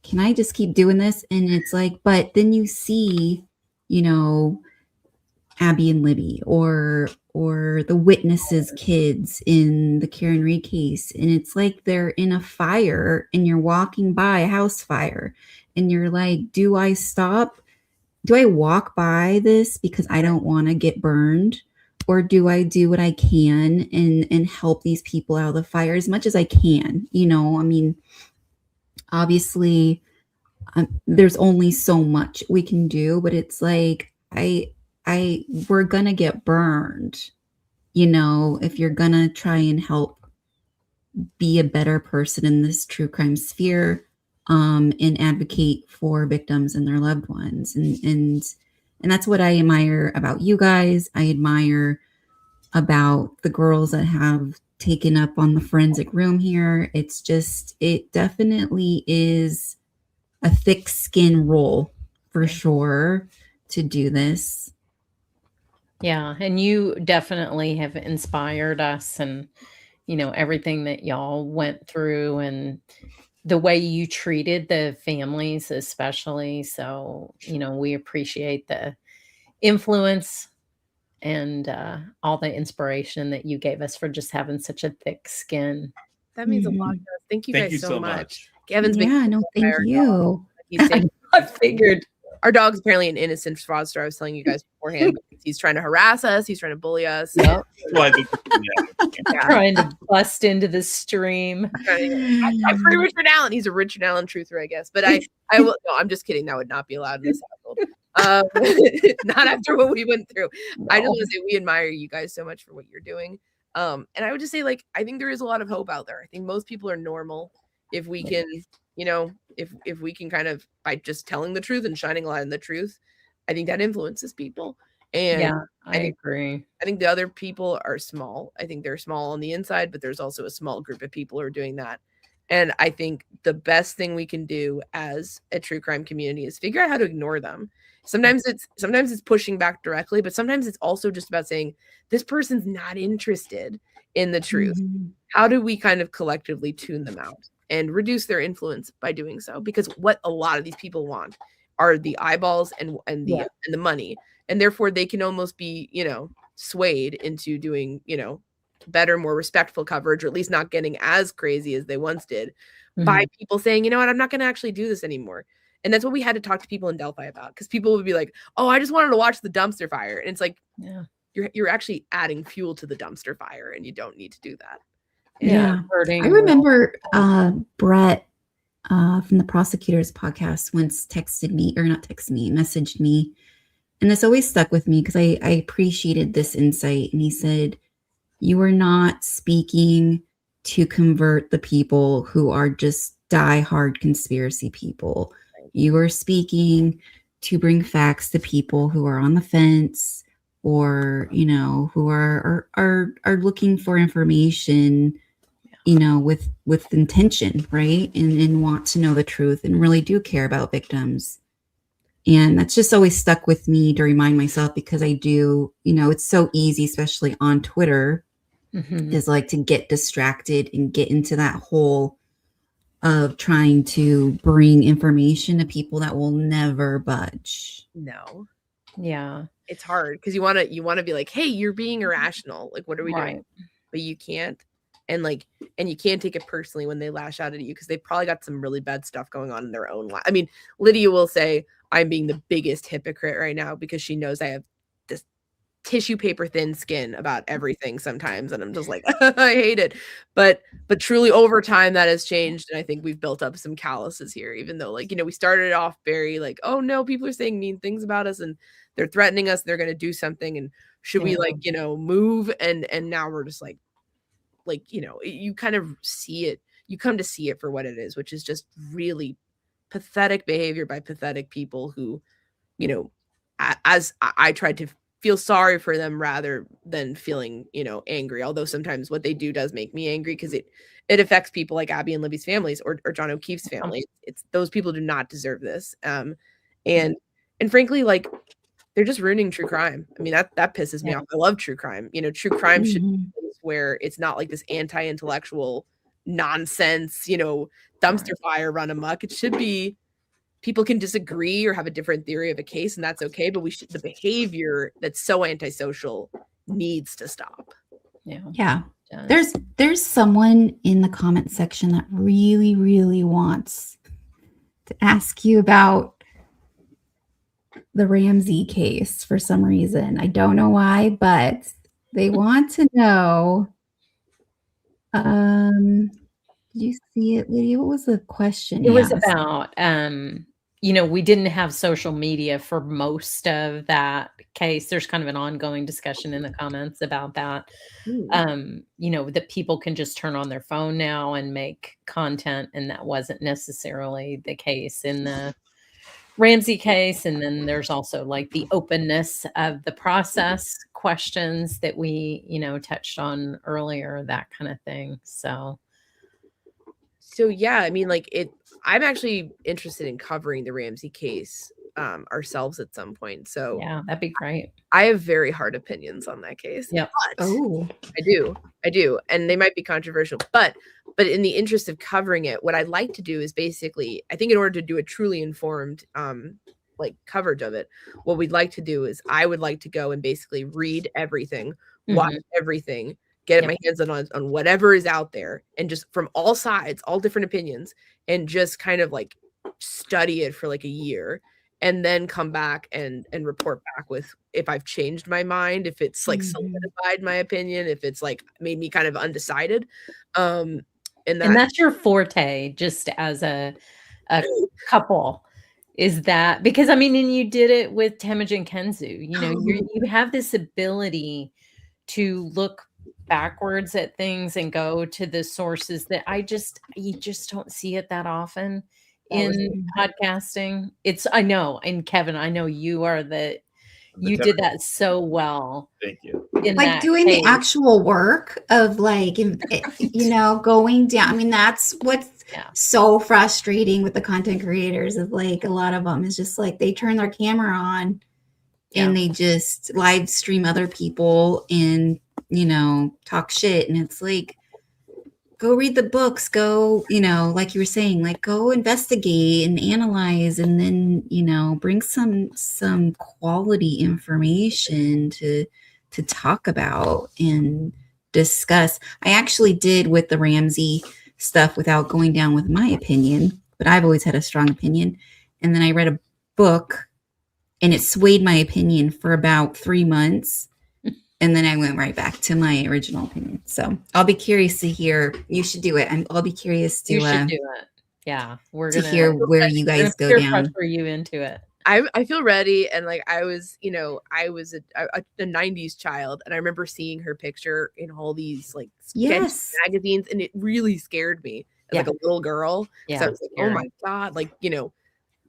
can I just keep doing this? And it's like, but then you see, Abby and Libby or the witnesses' kids in the Karen Reed case. And it's like they're in a fire and you're walking by a house fire and you're like, do I stop? Do I walk by this because I don't want to get burned? Or do I do what I can and help these people out of the fire as much as I can? I mean, obviously, there's only so much we can do, but it's like, we're gonna get burned, if you're gonna try and help be a better person in this true crime sphere, and advocate for victims and their loved ones. And that's what I admire about you guys. I admire about the girls that have taken up on the forensic room here. It's just, it definitely is a thick skin role for sure to do this. Yeah, and you definitely have inspired us, and everything that y'all went through and the way you treated the families especially. So, we appreciate the influence and all the inspiration that you gave us for just having such a thick skin. That means a lot to us. Thank you guys so much. Gavin's thank you. I figured. Our dog's apparently an innocent fraudster. I was telling you guys beforehand. He's trying to harass us. He's trying to bully us. Yep. Trying to bust into the stream. I'm pretty Richard Allen. He's a Richard Allen truther, I guess. But I will. No, I'm just kidding. That would not be allowed in this household. Not after what we went through. No. I just want to say we admire you guys so much for what you're doing. And I would just say, like, I think there is a lot of hope out there. I think most people are normal if we can, if we can kind of, by just telling the truth and shining a light on the truth, I think that influences people. And yeah, I agree. I think the other people are small. I think they're small on the inside, but there's also a small group of people who are doing that. And I think the best thing we can do as a true crime community is figure out how to ignore them. Sometimes it's pushing back directly, but sometimes it's also just about saying, this person's not interested in the truth. Mm-hmm. How do we kind of collectively tune them out and reduce their influence by doing so? Because what a lot of these people want are the eyeballs and the money. And therefore they can almost be, swayed into doing, better, more respectful coverage, or at least not getting as crazy as they once did, by people saying, you know what, I'm not going to actually do this anymore. And that's what we had to talk to people in Delphi about, because people would be like, oh, I just wanted to watch the dumpster fire. And it's like, yeah, you're actually adding fuel to the dumpster fire, and you don't need to do that. Yeah. I remember Brett from the Prosecutors podcast once messaged me. And this always stuck with me because I appreciated this insight. And he said, you are not speaking to convert the people who are just diehard conspiracy people. You are speaking to bring facts to people who are on the fence, or, you know, who are looking for information, you know, with intention, right? And want to know the truth and really do care about victims. And that's just always stuck with me to remind myself, because I do, you know, it's so easy, especially on Twitter, is like to get distracted and get into that hole of trying to bring information to people that will never budge. No. Yeah. It's hard because you want to be like, hey, you're being irrational. Like, what are we doing? But you can't. And you can't take it personally when they lash out at you, because they probably got some really bad stuff going on in their own life. I mean, Lydia will say I'm being the biggest hypocrite right now because she knows I have this tissue paper thin skin about everything sometimes, and I'm just like, I hate it. But truly over time that has changed, and I think we've built up some calluses here, even though, like, you know, we started off very like, oh no, people are saying mean things about us and they're threatening us, they're going to do something, and should we, like, you know, move? And now we're just like, you know, you kind of see it, you come to see it for what it is, which is just really pathetic behavior by pathetic people who, you know, as I tried to feel sorry for them rather than feeling, you know, angry. Although sometimes what they do does make me angry, because it affects people like Abby and Libby's families, or John O'Keefe's family. It's those people do not deserve this. And frankly, like, they're just ruining true crime. I mean, that pisses me off. I love true crime. You know, true crime should be where it's not like this anti-intellectual nonsense, you know, dumpster fire run amok. It should be, people can disagree or have a different theory of a case, and that's okay. But the behavior that's so antisocial needs to stop. Yeah. There's someone in the comment section that really, really wants to ask you about the Ramsey case for some reason. I don't know why, but they want to know. Did you see it, Lydia? What was the question? It was about, you know, we didn't have social media for most of that case. There's kind of an ongoing discussion in the comments about that. You know, that people can just turn on their phone now and make content, and that wasn't necessarily the case in the Ramsey case. And then there's also like the openness of the process questions that we, you know, touched on earlier, that kind of thing. So yeah, I mean, like, I'm actually interested in covering the Ramsey case ourselves at some point. So yeah, that'd be great. I have very hard opinions on that case. Yeah. Oh, I do. And they might be controversial, but in the interest of covering it, what I'd like to do is basically, I think in order to do a truly informed like coverage of it, what we'd like to do is I would like to go and basically read everything, watch everything, get my hands on whatever is out there, and just from all sides, all different opinions, and just kind of like study it for like a year, and then come back and report back with if I've changed my mind, if it's like solidified my opinion, if it's like made me kind of undecided. And that's your forte, just as a couple, is that, because I mean, and you did it with Temujin Kenzu, you know, you have this ability to look backwards at things and go to the sources that you just don't see it that often in podcasting. I know, and Kevin, I know you are you did that so well. Thank you. Like doing the actual work of, like, you know, going down. I mean, that's what's so frustrating with the content creators, of like, a lot of them is just like, they turn their camera on and they just live stream other people and, you know, talk shit. And it's like, go read the books, go, you know, like you were saying, like, go investigate and analyze, and then, you know, bring some quality information to talk about and discuss. I actually did with the Ramsey stuff without going down with my opinion, but I've always had a strong opinion. And then I read a book and it swayed my opinion for about 3 months. And then I went right back to my original opinion. So I'll be curious to hear. You should do it. I'll be curious to. You should do it. Yeah, we're gonna hear where you guys go down. For you into it. I feel ready, and like I was a 90s child, and I remember seeing her picture in all these like magazines, and it really scared me as like a little girl. Yeah, so I was like, oh my God, like, you know,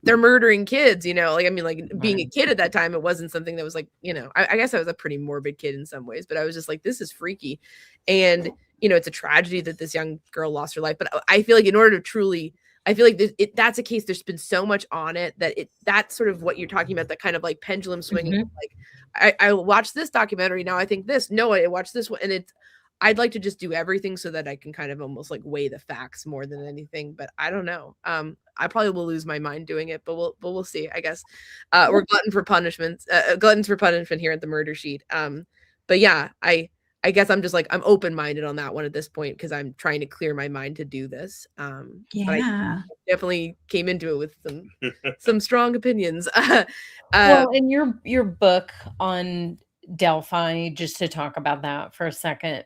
they're murdering kids, you know, like, I mean, like being a kid at that time, it wasn't something that was like, you know, I guess I was a pretty morbid kid in some ways, but I was just like, this is freaky. And, you know, it's a tragedy that this young girl lost her life. But I feel like in order to truly, I feel like that's a case, there's been so much on it that that's sort of what you're talking about, that kind of like pendulum swinging. Like I watched this documentary, now I think this, no, I watched this one. And I'd like to just do everything so that I can kind of almost like weigh the facts more than anything. But I don't know. I probably will lose my mind doing it, but we'll see, I guess. We're gluttons for punishment here at the Murder Sheet. But yeah, I guess I'm just like, I'm open-minded on that one at this point, because I'm trying to clear my mind to do this. But I definitely came into it with some strong opinions. Well, and your book on Delphi, just to talk about that for a second.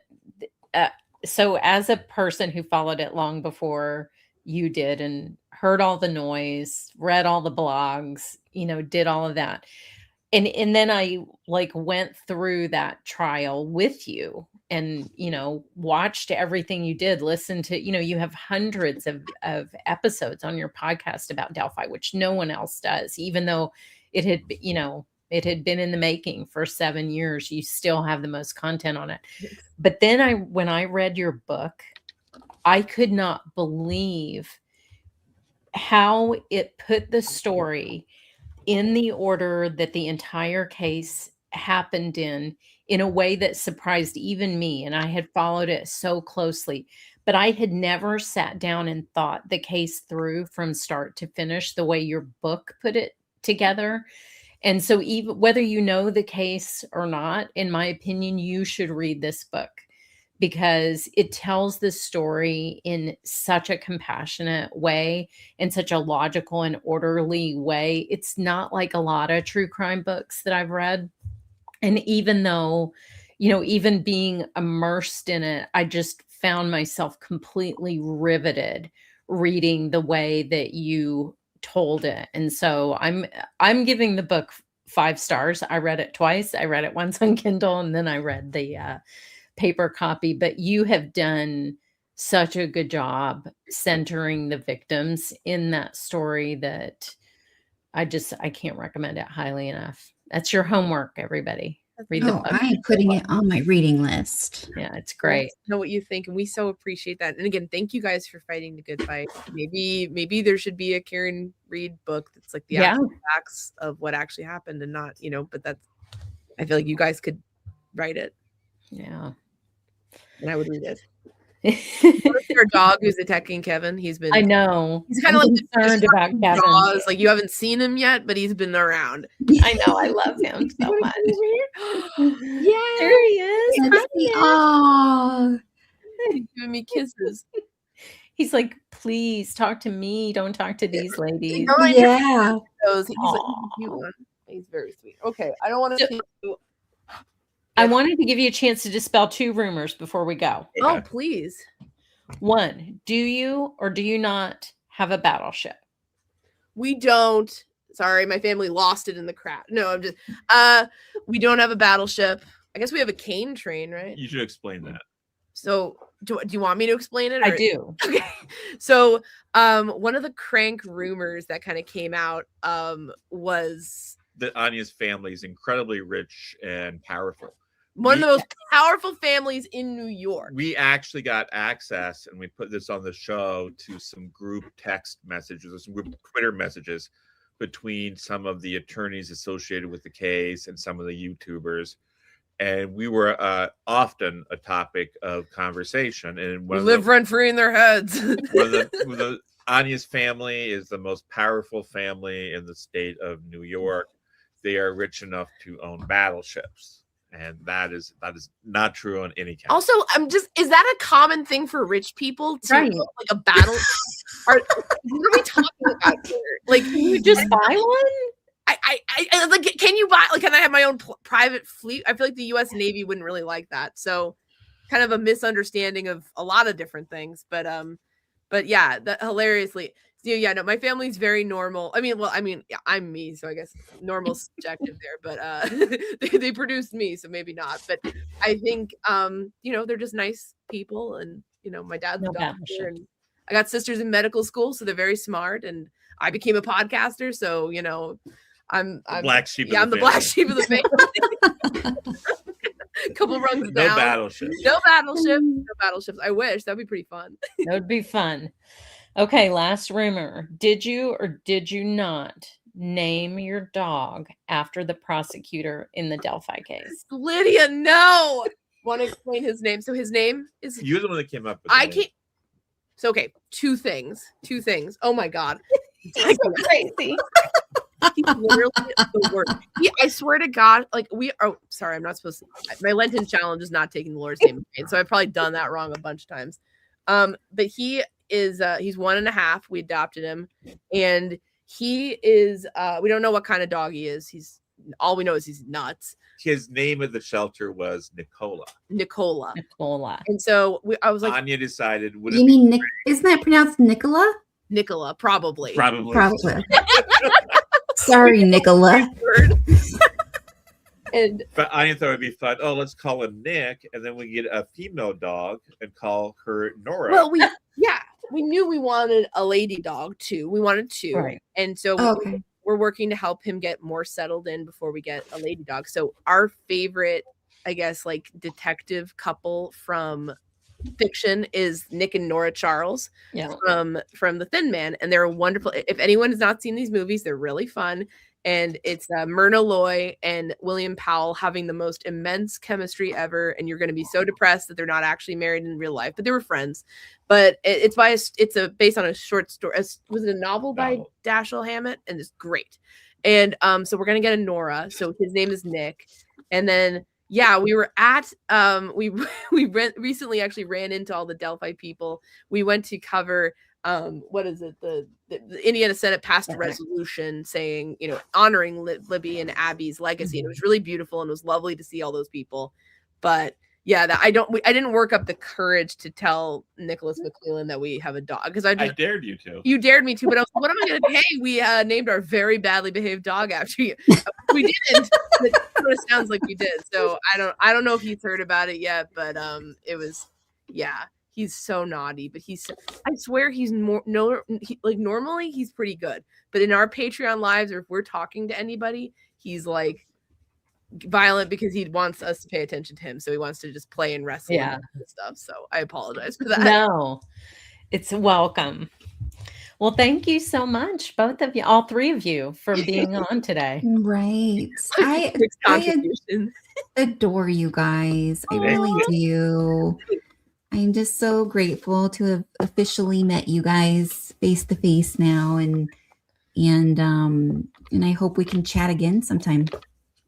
So as a person who followed it long before you did and heard all the noise, read all the blogs, you know, did all of that. And then I like went through that trial with you and, you know, watched everything you did, listened to, you know, you have hundreds of episodes on your podcast about Delphi, which no one else does, even though it had, you know, it had been in the making for 7 years. You still have the most content on it. But then when I read your book, I could not believe how it put the story in the order that the entire case happened in a way that surprised even me. And I had followed it so closely, but I had never sat down and thought the case through from start to finish the way your book put it together. And so even whether you know the case or not, in my opinion, you should read this book, because it tells the story in such a compassionate way, in such a logical and orderly way. It's not like a lot of true crime books that I've read. And even though, you know, even being immersed in it, I just found myself completely riveted reading the way that you told it. And so I'm giving the book 5 stars. I read it twice. I read it once on Kindle, and then I read the paper copy. But you have done such a good job centering the victims in that story that I can't recommend it highly enough. That's your homework, everybody. Read the book. I am putting it on my reading list. Yeah, it's great. Know what you think, and we so appreciate that. And again, thank you guys for fighting the good fight. Maybe there should be a Karen Reed book that's like the actual facts of what actually happened, and not, you know, but I feel like you guys could write it. Yeah. And I would read it. What's your dog who's attacking Kevin? I know. He's kind of like concerned about Kevin. Jaws. Like, you haven't seen him yet, but he's been around. I know. I love him so much. Yeah, there he is. Oh, he's giving me kisses. He's like, please talk to me. Don't talk to these ladies. Yeah. He's very sweet. Okay, I don't want to. I wanted to give you a chance to dispel 2 rumors before we go. Oh, please. 1, do you or do you not have a battleship? We don't. Sorry, my family lost it in the crash. No, I'm just. We don't have a battleship. I guess we have a Cain train, right? You should explain that. So, do you want me to explain it? I do. Okay. So, one of the crank rumors that kind of came out was that Áine's family is incredibly rich and powerful. One of the most powerful families in New York. We actually got access, and we put this on the show, to some group text messages or some group Twitter messages between some of the attorneys associated with the case and some of the YouTubers. And we were often a topic of conversation. And we live rent free in their heads. Áine's family is the most powerful family in the state of New York. They are rich enough to own battleships. And that is not true on any count. Also, is that a common thing for rich people to right. Like a battle? What are we talking about here? Like, can you just buy one? I like, can you buy, like, can I have my own private fleet? I feel like the US Navy wouldn't really like that. So kind of a misunderstanding of a lot of different things. But yeah, that hilariously. Yeah, no, my family's very normal. Yeah, I'm me, so I guess normal subjective there, but they produced me, so maybe not. But I think they're just nice people, and my dad's a doctor, and I got sisters in medical school, so they're very smart, and I became a podcaster, so you know, I'm black sheep. Yeah, I'm the black sheep of the family. Couple rungs down. No battleships. No battleships. No battleships. I wish that'd be pretty fun. That would be fun. Okay, last rumor. Did you or did you not name your dog after the prosecutor in the Delphi case? Lydia, no. Want to explain his name? So his name is. You're the one that came up with. I can't. So okay, two things. Oh my god, He's so crazy. he's literally the worst. I swear to God, like we. Oh, sorry, I'm not supposed to. My Lenten challenge is not taking the Lord's name in vain, so I've probably done that wrong a bunch of times. But he is. He's 1.5. We adopted him, and he is. We don't know what kind of dog he is. He's. All we know is he's nuts. His name of the shelter was Nicola. Nicola. And so I was like, Áine decided. You mean isn't that pronounced Nicola? Nicola, probably. Sorry, Nicola. And but Áine thought it'd be fun. Oh, let's call him Nick, and then we get a female dog and call her Nora. Well, we knew we wanted a lady dog too. We wanted two, right. And so we're working to help him get more settled in before we get a lady dog. So our favorite, I guess, like detective couple from fiction is Nick and Nora Charles from The Thin Man. And they're wonderful. If anyone has not seen these movies, they're really fun. And it's Myrna Loy and William Powell having the most immense chemistry ever. And you're going to be so depressed that they're not actually married in real life, but they were friends. But it's based on a short story. Was it a novel by Dashiell Hammett? And it's great. And so we're going to get a Nora. So his name is Nick. And then, we were at, we recently actually ran into all the Delphi people. We went to cover what is it? The Indiana Senate passed a resolution saying, honoring Libby and Abby's legacy. And it was really beautiful and it was lovely to see all those people. But I didn't work up the courage to tell Nicholas McClellan that we have a dog because I dared you to. You dared me to, but I was like, what am I going to do? Hey, we named our very badly behaved dog after you. We didn't. It sort of sounds like we did. So I don't know if he's heard about it yet, but it was he's so naughty, but I swear he's normally he's pretty good, but in our Patreon lives or if we're talking to anybody, he's like violent because he wants us to pay attention to him, so he wants to just play and wrestle and stuff. So I apologize for that. No, it's welcome. Well, thank you so much, both of you, all three of you, for being on today. Right. I adore you guys. I really do. I'm just so grateful to have officially met you guys face to face now, and I hope we can chat again sometime.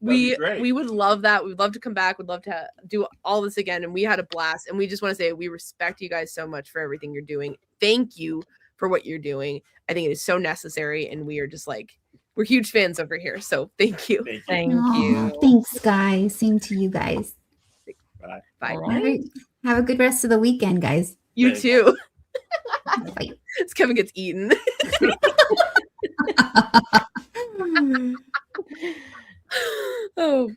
We would love that. We'd love to come back. We'd love to do all this again. And we had a blast. And we just want to say we respect you guys so much for everything you're doing. Thank you for what you're doing. I think it is so necessary. And we are just we're huge fans over here. So thank you. Thank you. Thanks, guys. Same to you guys. Bye. Bye. All right. Have a good rest of the weekend, guys. You too. Bye. As Kevin gets eaten. Oh.